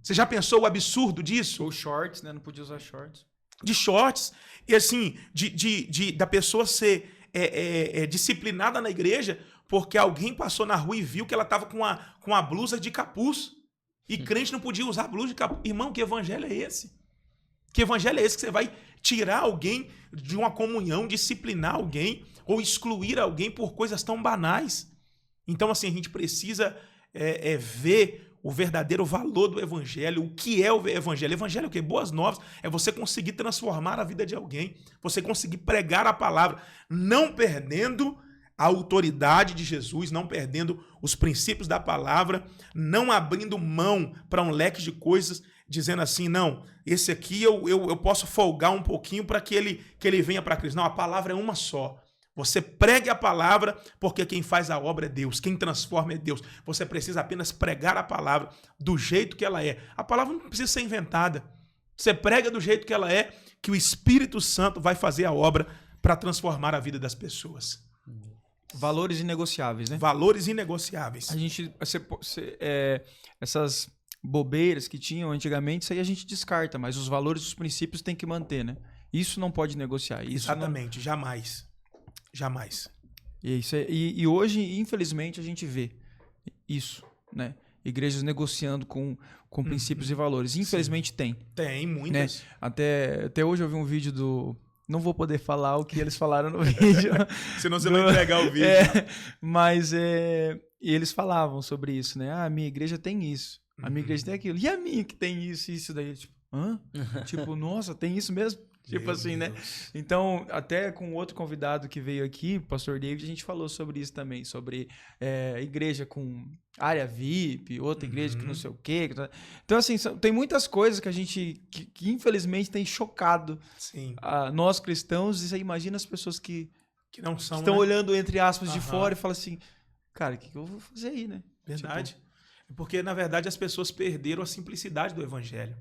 Você já pensou o absurdo disso? Ou shorts, né? Não podia usar shorts. De shorts. E assim, da pessoa ser disciplinada na igreja porque alguém passou na rua e viu que ela estava com a blusa de capuz. E crente não podia usar blusa de capuz. Irmão, que evangelho é esse? Que evangelho é esse que você vai tirar alguém de uma comunhão, disciplinar alguém ou excluir alguém por coisas tão banais? Então, assim, a gente precisa ver o verdadeiro valor do evangelho. O que é o evangelho? Evangelho é o quê? Boas novas. É você conseguir transformar a vida de alguém. Você conseguir pregar a palavra, não perdendo a autoridade de Jesus, não perdendo os princípios da palavra, não abrindo mão para um leque de coisas, dizendo assim: não, esse aqui eu posso folgar um pouquinho para que ele venha para Cristo. Não, a palavra é uma só. Você pregue a palavra, porque quem faz a obra é Deus, quem transforma é Deus. Você precisa apenas pregar a palavra do jeito que ela é. A palavra não precisa ser inventada. Você prega do jeito que ela é, que o Espírito Santo vai fazer a obra para transformar a vida das pessoas. Valores inegociáveis, né? Valores inegociáveis. A gente, essas bobeiras que tinham antigamente, isso aí a gente descarta, mas os valores e os princípios tem que manter, né? Isso não pode negociar. Isso exatamente, jamais. Jamais. E hoje, infelizmente, a gente vê isso, né? Igrejas negociando com princípios e valores. Infelizmente tem. Tem, muitas. Né? Até hoje eu vi um vídeo do... Não vou poder falar o que eles falaram no vídeo. Senão você vai entregar o vídeo. Mas eles falavam sobre isso, né? Ah, a minha igreja tem isso. A minha igreja tem aquilo. E a minha que tem isso e isso daí? Tipo, hã? Tipo, nossa, tem isso mesmo? Tipo Meu assim, Deus. né? Então, até com outro convidado que veio aqui, o pastor David, a gente falou sobre isso também, sobre igreja com área VIP, outra igreja que não sei o quê. Então, assim, tem muitas coisas que a gente, que infelizmente tem chocado Sim. nós cristãos, e você imagina as pessoas que Que não são, Estão né? olhando, entre aspas, de Aham. fora e falam assim, cara, o que eu vou fazer aí, né? Verdade. Porque, na verdade, as pessoas perderam a simplicidade do evangelho.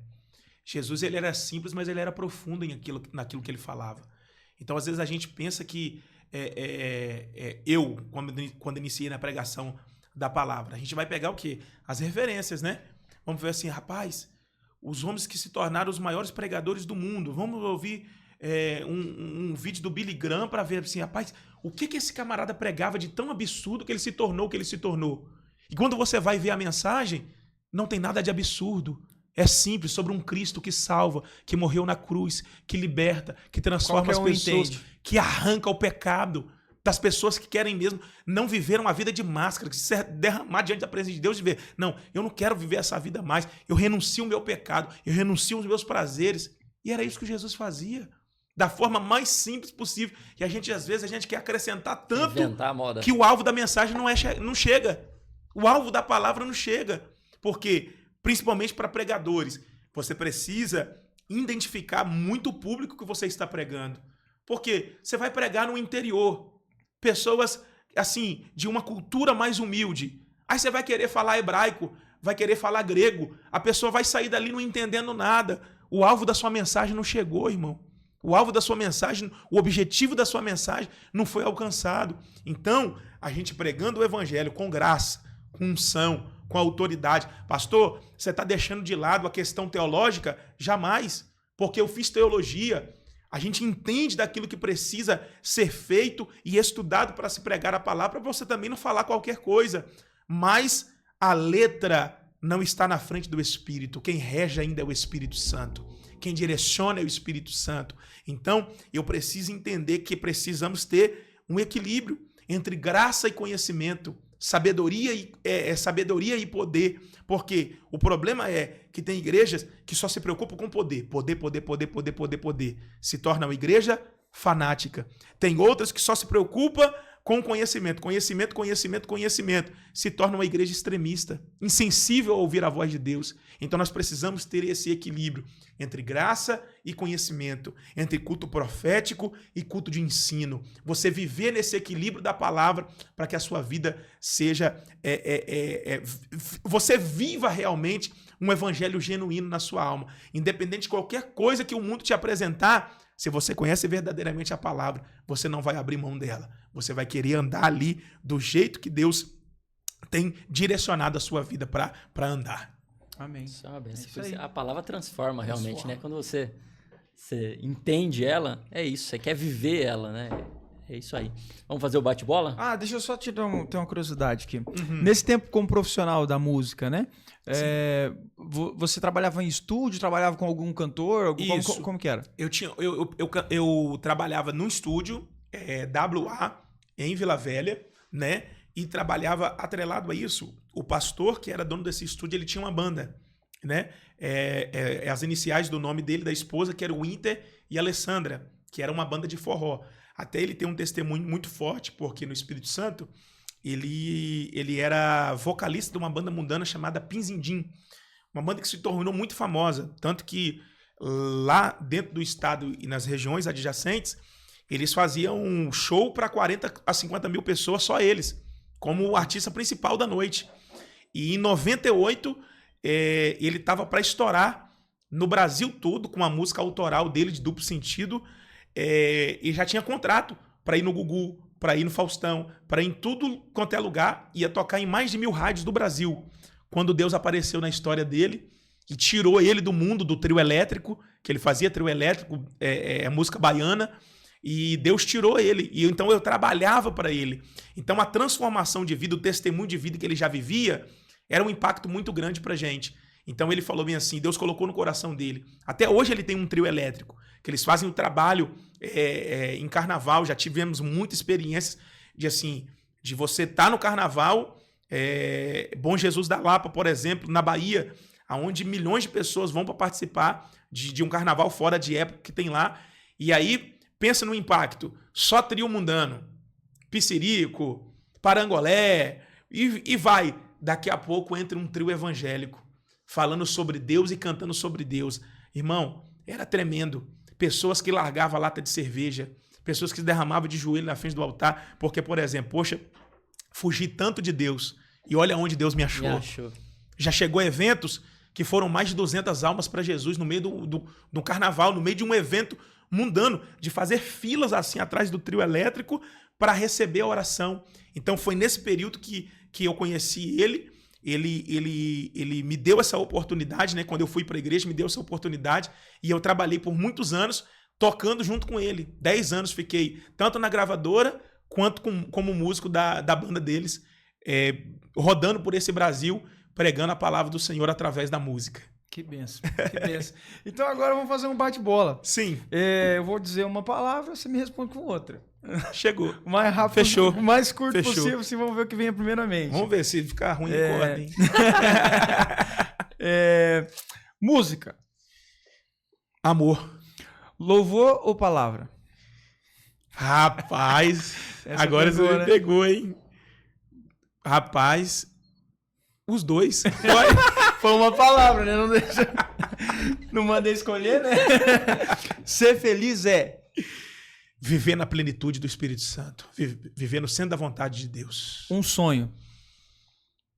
Jesus, ele era simples, mas ele era profundo naquilo que ele falava. Então, às vezes, a gente pensa que eu, quando iniciei na pregação da palavra, a gente vai pegar o quê? As referências, né? Vamos ver assim, rapaz, os homens que se tornaram os maiores pregadores do mundo. Vamos ouvir um vídeo do Billy Graham para ver assim, rapaz, o que esse camarada pregava de tão absurdo que ele se tornou o que ele se tornou. E quando você vai ver a mensagem, não tem nada de absurdo. É simples, sobre um Cristo que salva, que morreu na cruz, que liberta, que transforma as pessoas, que arranca o pecado das pessoas que querem mesmo não viver uma vida de máscara, que se derramar diante da presença de Deus e ver, não, eu não quero viver essa vida mais, eu renuncio o meu pecado, eu renuncio os meus prazeres. E era isso que Jesus fazia, da forma mais simples possível. E a gente, às vezes, a gente quer acrescentar tanto Inventar a moda. que o alvo da mensagem não chega. O alvo da palavra não chega. Porque, principalmente para pregadores, você precisa identificar muito o público que você está pregando. Porque você vai pregar no interior. Pessoas, assim, de uma cultura mais humilde. Aí você vai querer falar hebraico, vai querer falar grego. A pessoa vai sair dali não entendendo nada. O alvo da sua mensagem não chegou, irmão. O alvo da sua mensagem, o objetivo da sua mensagem não foi alcançado. Então, a gente pregando o evangelho com graça, com unção, com autoridade. Pastor, você está deixando de lado a questão teológica? Jamais, porque eu fiz teologia. A gente entende daquilo que precisa ser feito e estudado para se pregar a palavra, para você também não falar qualquer coisa. Mas a letra não está na frente do Espírito. Quem rege ainda é o Espírito Santo. Quem direciona é o Espírito Santo. Então, eu preciso entender que precisamos ter um equilíbrio entre graça e conhecimento, sabedoria e poder. Porque o problema é que tem igrejas que só se preocupam com poder. Poder. Se torna uma igreja fanática. Tem outras que só se preocupam com conhecimento. Conhecimento. Se torna uma igreja extremista, insensível a ouvir a voz de Deus. Então nós precisamos ter esse equilíbrio entre graça e conhecimento, entre culto profético e culto de ensino. Você viver nesse equilíbrio da palavra para que a sua vida seja... você viva realmente um evangelho genuíno na sua alma. Independente de qualquer coisa que o mundo te apresentar, se você conhece verdadeiramente a palavra, você não vai abrir mão dela. Você vai querer andar ali do jeito que Deus tem direcionado a sua vida para andar. Amém. A palavra transforma realmente, né? Quando você entende ela, é isso. Você quer viver ela, né? É isso aí. Vamos fazer o bate-bola? Ah, deixa eu só te dar ter uma curiosidade aqui. Nesse tempo como profissional da música, né? Você trabalhava em estúdio, trabalhava com algum cantor? Como que era? Eu trabalhava num estúdio, WA, em Vila Velha, né? E trabalhava atrelado a isso. O pastor, que era dono desse estúdio, ele tinha uma banda, né? As iniciais do nome dele, da esposa, que era o Winter e Alessandra, que era uma banda de forró. Até ele tem um testemunho muito forte, porque no Espírito Santo, ele era vocalista de uma banda mundana chamada Pinzindim. Uma banda que se tornou muito famosa. Tanto que lá dentro do estado e nas regiões adjacentes, eles faziam um show para 40 a 50 mil pessoas, só eles, como o artista principal da noite. E em 98, ele estava para estourar no Brasil todo com a música autoral dele de duplo sentido. E já tinha contrato para ir no Gugu, para ir no Faustão, para ir em tudo quanto é lugar. Ia tocar em mais de 1000 rádios do Brasil. Quando Deus apareceu na história dele e tirou ele do mundo do trio elétrico, que ele fazia trio elétrico, música baiana, e Deus tirou ele. E então eu trabalhava para ele. Então a transformação de vida, o testemunho de vida que ele já vivia, era um impacto muito grande para a gente. Então ele falou bem assim, Deus colocou no coração dele. Até hoje ele tem um trio elétrico, que eles fazem o trabalho em carnaval. Já tivemos muitas experiências de você estar no carnaval, Bom Jesus da Lapa, por exemplo, na Bahia, onde milhões de pessoas vão para participar de um carnaval fora de época que tem lá. E aí, pensa no impacto. Só trio mundano, Pissirico, Parangolé, e vai. Daqui a pouco entra um trio evangélico, falando sobre Deus e cantando sobre Deus. Irmão, era tremendo. Pessoas que largavam a lata de cerveja, pessoas que se derramavam de joelho na frente do altar, porque, por exemplo, poxa, fugi tanto de Deus e olha onde Deus me achou. Já chegou a eventos que foram mais de 200 almas para Jesus no meio do carnaval, no meio de um evento mundano, de fazer filas assim atrás do trio elétrico para receber a oração. Então foi nesse período que eu conheci ele. Ele me deu essa oportunidade, né? Quando eu fui para a igreja, me deu essa oportunidade e eu trabalhei por muitos anos tocando junto com ele. 10 anos fiquei tanto na gravadora quanto como músico da banda deles, rodando por esse Brasil, pregando a palavra do Senhor através da música. Que benção, que benção. Então agora vamos fazer um bate-bola. Sim. Eu vou dizer uma palavra, você me responde com outra. Chegou. O mais rápido, Fechou. o mais curto Fechou. possível, assim, vamos ver o que vem primeiramente. Vamos ver se ficar ruim em corda, hein? Música. Amor. Louvor ou palavra? Rapaz, Essa agora pegou, você me né? pegou, hein? Rapaz, os dois. Foi uma palavra, né? Não deixa... Não mandei escolher, né? Ser feliz é... Viver na plenitude do Espírito Santo. Viver no centro da vontade de Deus. Um sonho.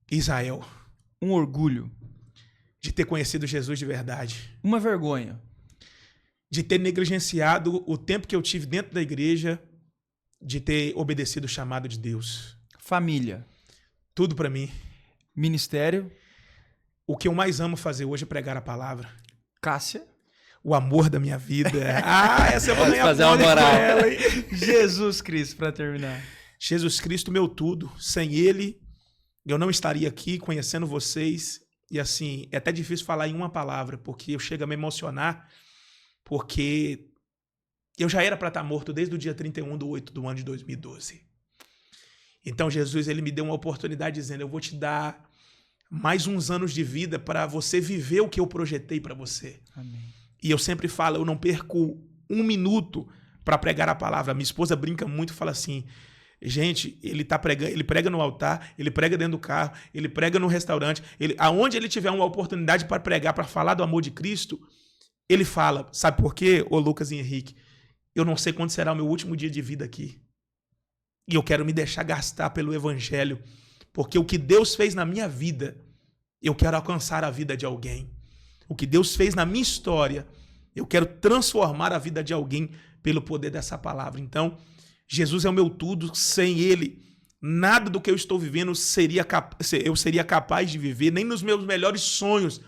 Israel. Um orgulho. De ter conhecido Jesus de verdade. Uma vergonha. De ter negligenciado o tempo que eu tive dentro da igreja, de ter obedecido o chamado de Deus. Família. Tudo para mim. Ministério. O que eu mais amo fazer hoje é pregar a palavra. Cássia. O amor da minha vida. Essa eu vou Pode ganhar fazer uma ponto com moral. ela, hein? Jesus Cristo, para terminar. Jesus Cristo, meu tudo. Sem ele, eu não estaria aqui conhecendo vocês. E assim, é até difícil falar em uma palavra, porque eu chego a me emocionar, porque eu já era para estar morto desde o dia 31/8 do ano de 2012. Então Jesus, ele me deu uma oportunidade dizendo, eu vou te dar mais uns anos de vida para você viver o que eu projetei para você. Amém. E eu sempre falo, eu não perco um minuto para pregar a palavra. Minha esposa brinca muito e fala assim, gente, ele prega no altar, ele prega dentro do carro, ele prega no restaurante, aonde ele tiver uma oportunidade para pregar, para falar do amor de Cristo, ele fala. Sabe por quê, ô Lucas e Henrique? Eu não sei quando será o meu último dia de vida aqui. E eu quero me deixar gastar pelo evangelho, porque o que Deus fez na minha vida, eu quero alcançar a vida de alguém. O que Deus fez na minha história, eu quero transformar a vida de alguém pelo poder dessa palavra. Então, Jesus é o meu tudo. Sem ele, nada do que eu estou vivendo eu seria capaz de viver. Nem nos meus melhores sonhos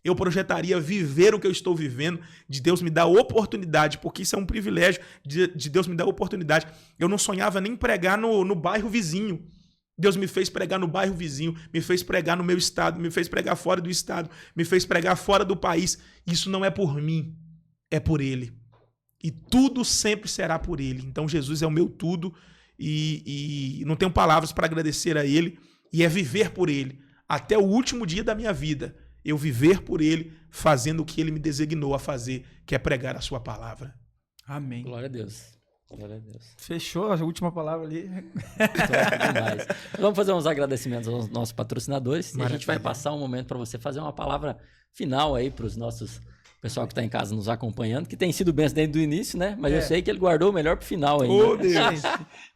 eu projetaria viver o que eu estou vivendo, de Deus me dar oportunidade, porque isso é um privilégio de Deus me dar oportunidade. Eu não sonhava nem pregar no bairro vizinho. Deus me fez pregar no bairro vizinho, me fez pregar no meu estado, me fez pregar fora do estado, me fez pregar fora do país. Isso não é por mim, é por ele. E tudo sempre será por ele. Então Jesus é o meu tudo e não tenho palavras para agradecer a ele. E é viver por ele. Até o último dia da minha vida, eu viver por ele, fazendo o que ele me designou a fazer, que é pregar a sua palavra. Amém. Glória a Deus. Glória a Deus. Fechou a última palavra ali. Top demais. Vamos fazer uns agradecimentos aos nossos patrocinadores. E a gente vai Maravilha. passar um momento para você fazer uma palavra final aí para os nossos... pessoal que está em casa nos acompanhando, que tem sido benção desde o início, né? Mas eu sei que ele guardou o melhor pro final ainda. Oh, Deus!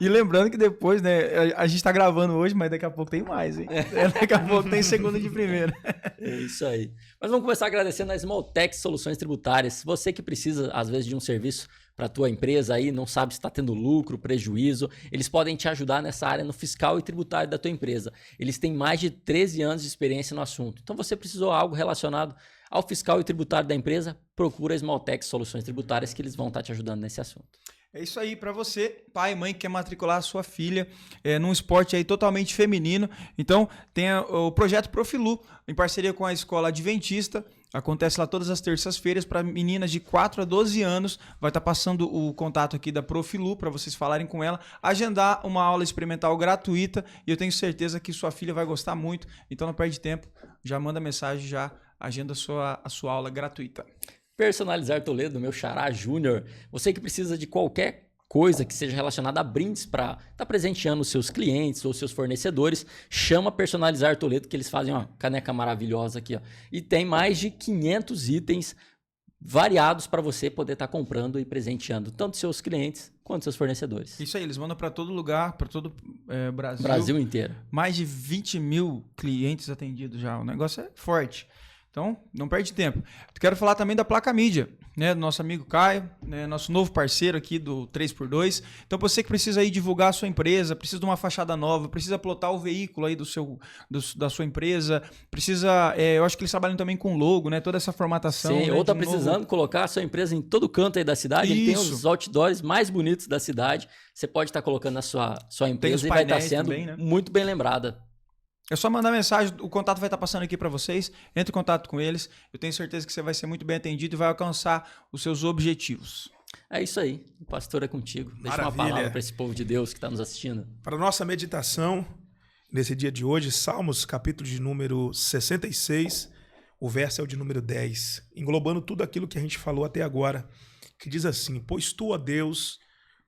E lembrando que depois, né? A gente tá gravando hoje, mas daqui a pouco tem mais, hein? Daqui a pouco tem segunda de primeira. É isso aí. Mas vamos começar agradecendo a Smalltex Soluções Tributárias. Você que precisa, às vezes, de um serviço para a tua empresa aí, não sabe se está tendo lucro, prejuízo, eles podem te ajudar nessa área no fiscal e tributário da tua empresa. Eles têm mais de 13 anos de experiência no assunto. Então, você precisou de algo relacionado ao fiscal e tributário da empresa, procura a Smalltex Soluções Tributárias que eles vão estar te ajudando nesse assunto. É isso aí, para você, pai e mãe que quer matricular a sua filha num esporte aí totalmente feminino. Então, tem o projeto Profilu, em parceria com a Escola Adventista. Acontece lá todas as terças-feiras para meninas de 4 a 12 anos. Vai estar passando o contato aqui da Profilu para vocês falarem com ela. Agendar uma aula experimental gratuita e eu tenho certeza que sua filha vai gostar muito. Então, não perde tempo, já manda mensagem, já agenda a sua aula gratuita. Personalizar Toledo, meu xará Júnior. Você que precisa de qualquer coisa que seja relacionada a brindes para estar presenteando os seus clientes ou seus fornecedores, chama Personalizar Toledo que eles fazem uma caneca maravilhosa aqui, ó. E tem mais de 500 itens variados para você poder estar comprando e presenteando tanto seus clientes quanto seus fornecedores. Isso aí, eles mandam para todo lugar, para todo Brasil. Brasil inteiro. Mais de 20 mil clientes atendidos já. O negócio é forte. Então, não perde tempo. Quero falar também da Placa Mídia, né, do nosso amigo Caio, né, nosso novo parceiro aqui do 3x2. Então, você que precisa aí divulgar a sua empresa, precisa de uma fachada nova, precisa plotar o veículo aí da sua empresa, precisa, eu acho que eles trabalham também com logo, né, toda essa formatação. Sim, né, ou tá precisando colocar a sua empresa em todo canto aí da cidade. Ele tem os outdoors mais bonitos da cidade. Você pode estar colocando na sua empresa e vai estar sendo também, né, muito bem lembrada. É só mandar mensagem, o contato vai estar passando aqui para vocês. Entre em contato com eles. Eu tenho certeza que você vai ser muito bem atendido e vai alcançar os seus objetivos. É isso aí. O pastor é contigo. Deixa uma palavra para esse povo de Deus que está nos assistindo. Para a nossa meditação, nesse dia de hoje, Salmos, capítulo de número 66, o verso é o de número 10, englobando tudo aquilo que a gente falou até agora, que diz assim: pois tu, ó Deus,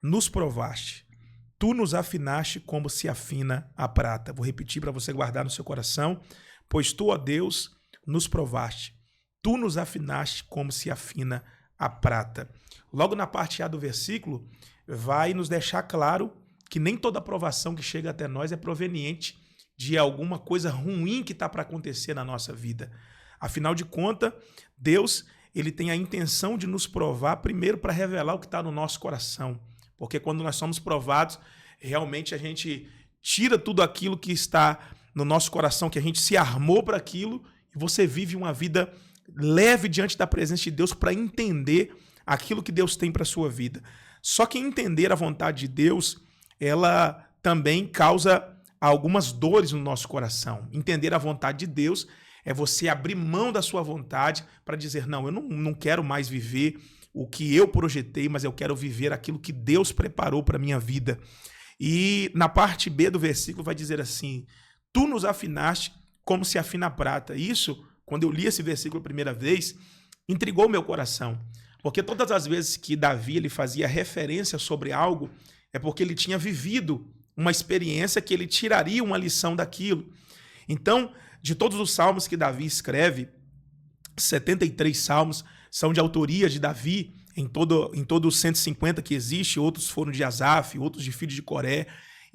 nos provaste. Tu nos afinaste como se afina a prata. Vou repetir para você guardar no seu coração. Pois tu, ó Deus, nos provaste. Tu nos afinaste como se afina a prata. Logo na parte A do versículo, vai nos deixar claro que nem toda provação que chega até nós é proveniente de alguma coisa ruim que está para acontecer na nossa vida. Afinal de contas, Deus, ele tem a intenção de nos provar primeiro para revelar o que está no nosso coração. Porque quando nós somos provados, realmente a gente tira tudo aquilo que está no nosso coração, que a gente se armou para aquilo, e você vive uma vida leve diante da presença de Deus para entender aquilo que Deus tem para a sua vida. Só que entender a vontade de Deus, ela também causa algumas dores no nosso coração. Entender a vontade de Deus é você abrir mão da sua vontade para dizer, não, eu não quero mais viver o que eu projetei, mas eu quero viver aquilo que Deus preparou para a minha vida. E na parte B do versículo vai dizer assim: tu nos afinaste como se afina a prata. Isso, quando eu li esse versículo a primeira vez, intrigou meu coração. Porque todas as vezes que Davi ele fazia referência sobre algo, é porque ele tinha vivido uma experiência que ele tiraria uma lição daquilo. Então, de todos os salmos que Davi escreve, 73 salmos são de autoria de Davi, em todo os 150 que existe, outros foram de Asaf, outros de filhos de Coré.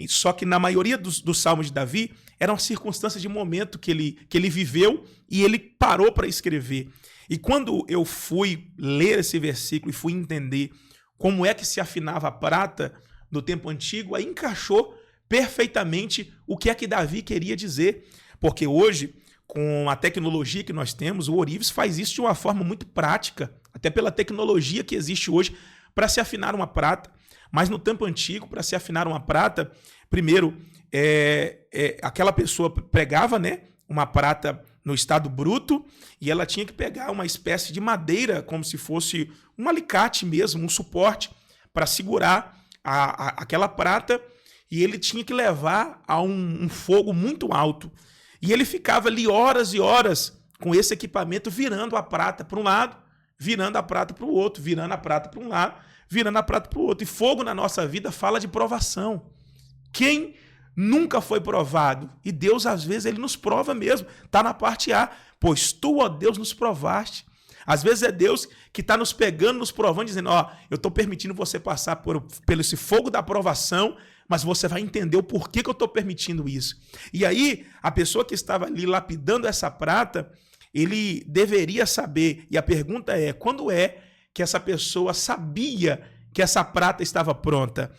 Só que na maioria dos salmos de Davi, eram circunstâncias de momento que ele viveu e ele parou para escrever. E quando eu fui ler esse versículo e fui entender como é que se afinava a prata no tempo antigo, aí encaixou perfeitamente o que é que Davi queria dizer. Porque hoje, com a tecnologia que nós temos, o Orives faz isso de uma forma muito prática, até pela tecnologia que existe hoje para se afinar uma prata. Mas no tempo antigo, para se afinar uma prata, primeiro, aquela pessoa pregava, né, uma prata no estado bruto e ela tinha que pegar uma espécie de madeira, como se fosse um alicate mesmo, um suporte, para segurar aquela prata, e ele tinha que levar a um fogo muito alto. E ele ficava ali horas e horas com esse equipamento virando a prata para um lado, virando a prata para o outro, virando a prata para um lado, virando a prata para o outro. E fogo na nossa vida fala de provação. Quem nunca foi provado? E Deus, às vezes, ele nos prova mesmo. Está na parte A. Pois tu, ó Deus, nos provaste. Às vezes é Deus que está nos pegando, nos provando, dizendo, ó, eu estou permitindo você passar pelo esse fogo da provação, mas você vai entender o porquê que eu estou permitindo isso. E aí, a pessoa que estava ali lapidando essa prata, ele deveria saber. E a pergunta é, quando é que essa pessoa sabia que essa prata estava pronta?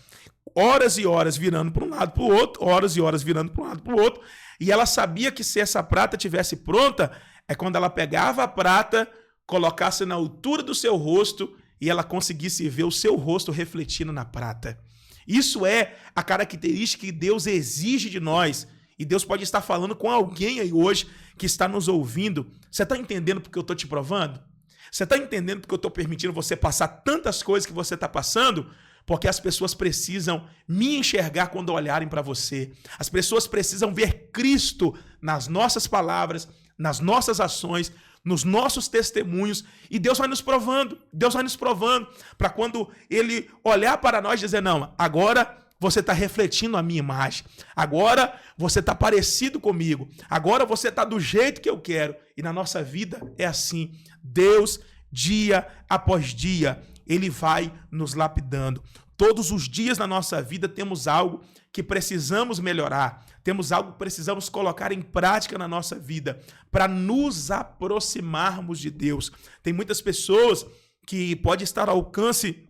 Horas e horas virando para um lado para o outro, horas e horas virando para um lado para o outro, e ela sabia que se essa prata tivesse pronta, é quando ela pegava a prata, colocasse na altura do seu rosto e ela conseguisse ver o seu rosto refletindo na prata. Isso é a característica que Deus exige de nós. E Deus pode estar falando com alguém aí hoje que está nos ouvindo. Você está entendendo porque eu estou te provando? Você está entendendo porque eu estou permitindo você passar tantas coisas que você está passando? Porque as pessoas precisam me enxergar quando olharem para você. As pessoas precisam ver Cristo nas nossas palavras, nas nossas ações, nos nossos testemunhos, e Deus vai nos provando, para quando Ele olhar para nós e dizer, não, agora você está refletindo a minha imagem, agora você está parecido comigo, agora você está do jeito que eu quero. E na nossa vida é assim, Deus dia após dia, ele vai nos lapidando. Todos os dias na nossa vida temos algo que precisamos melhorar, temos algo que precisamos colocar em prática na nossa vida para nos aproximarmos de Deus. Tem muitas pessoas que pode estar ao alcance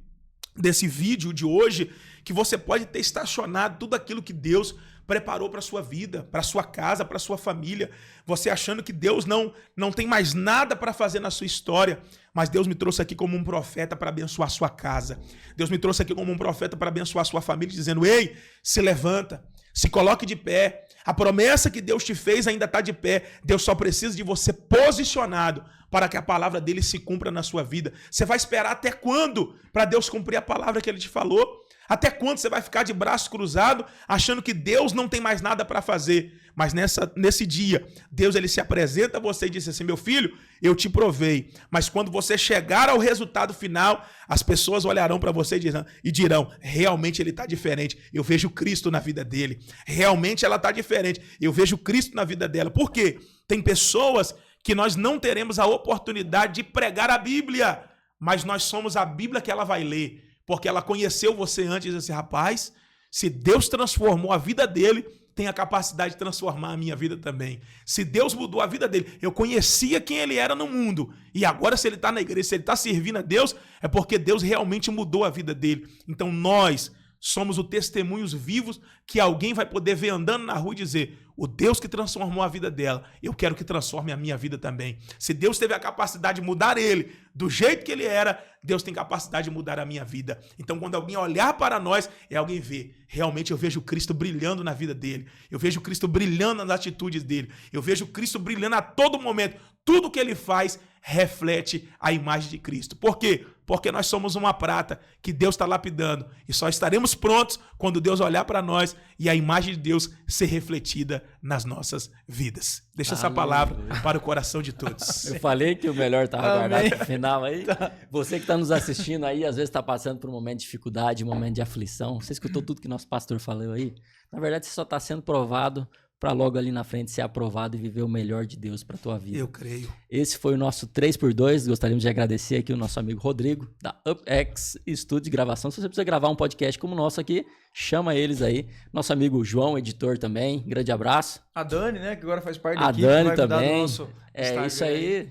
desse vídeo de hoje, que você pode ter estacionado tudo aquilo que Deus preparou para a sua vida, para a sua casa, para a sua família, você achando que Deus não tem mais nada para fazer na sua história, mas Deus me trouxe aqui como um profeta para abençoar a sua casa. Deus me trouxe aqui como um profeta para abençoar a sua família, dizendo: ei, se levanta, se coloque de pé. A promessa que Deus te fez ainda está de pé. Deus só precisa de você posicionado para que a palavra dele se cumpra na sua vida. Você vai esperar até quando para Deus cumprir a palavra que ele te falou? Até quando você vai ficar de braço cruzado achando que Deus não tem mais nada para fazer? Mas nesse dia, Deus ele se apresenta a você e diz assim: meu filho, eu te provei, mas quando você chegar ao resultado final, as pessoas olharão para você e dirão: realmente ele está diferente, eu vejo Cristo na vida dele, realmente ela está diferente, eu vejo Cristo na vida dela. Por quê? Tem pessoas que nós não teremos a oportunidade de pregar a Bíblia, mas nós somos a Bíblia que ela vai ler, porque ela conheceu você antes e disse: rapaz, se Deus transformou a vida dele, tem a capacidade de transformar a minha vida também. Se Deus mudou a vida dele, eu conhecia quem ele era no mundo, e agora se ele está na igreja, se ele está servindo a Deus, é porque Deus realmente mudou a vida dele. Então nós somos os testemunhos vivos que alguém vai poder ver andando na rua e dizer: o Deus que transformou a vida dela, eu quero que transforme a minha vida também. Se Deus teve a capacidade de mudar ele do jeito que ele era, Deus tem capacidade de mudar a minha vida. Então, quando alguém olhar para nós, é alguém ver: realmente eu vejo Cristo brilhando na vida dele, eu vejo Cristo brilhando nas atitudes dele, eu vejo Cristo brilhando a todo momento. Tudo que ele faz reflete a imagem de Cristo. Por quê? Porque nós somos uma prata que Deus está lapidando, e só estaremos prontos quando Deus olhar para nós e a imagem de Deus ser refletida nas nossas vidas. Deixa essa palavra para o coração de todos. Eu falei que o melhor estava guardado para o final aí. Você que está nos assistindo aí, às vezes está passando por um momento de dificuldade, um momento de aflição. Você escutou tudo que nosso pastor falou aí? Na verdade, você só está sendo provado para logo ali na frente ser aprovado e viver o melhor de Deus para a tua vida. Eu creio. Esse foi o nosso 3x2. Gostaríamos de agradecer aqui o nosso amigo Rodrigo, da UpX Estúdio de Gravação. Se você precisa gravar um podcast como o nosso aqui, chama eles aí. Nosso amigo João, editor também. Grande abraço. A Dani, né, que agora faz parte da equipe. A Dani também. É isso aí.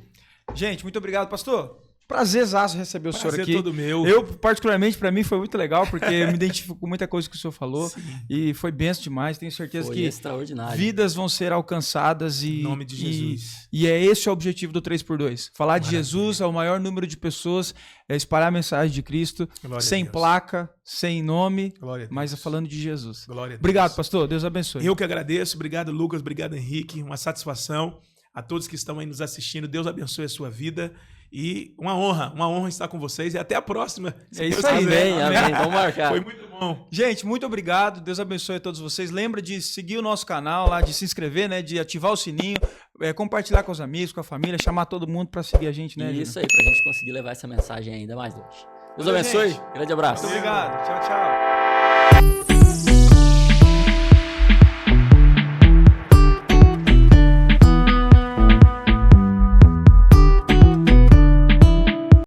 Gente, muito obrigado, pastor. Prazerzaço receber o senhor aqui. Todo meu. Eu, particularmente, para mim foi muito legal, porque eu me identifico com muita coisa que o senhor falou. Sim. E foi benção demais. Tenho certeza que vidas vão ser alcançadas em nome de Jesus. E é esse o objetivo do 3x2. Falar de Jesus ao maior número de pessoas, espalhar a mensagem de Cristo, sem placa, sem nome, mas falando de Jesus. Obrigado, pastor. Deus abençoe. Eu que agradeço. Obrigado, Lucas. Obrigado, Henrique. Uma satisfação a todos que estão aí nos assistindo. Deus abençoe a sua vida. E uma honra estar com vocês e até a próxima. É isso aí, amém. Vamos marcar. Foi muito bom. Gente, muito obrigado. Deus abençoe a todos vocês. Lembra de seguir o nosso canal lá, de se inscrever, né? De ativar o sininho, compartilhar com os amigos, com a família, chamar todo mundo para seguir a gente, né? Isso aí, pra gente conseguir levar essa mensagem ainda mais longe. Deus abençoe. Grande abraço. Muito obrigado. Tchau, tchau.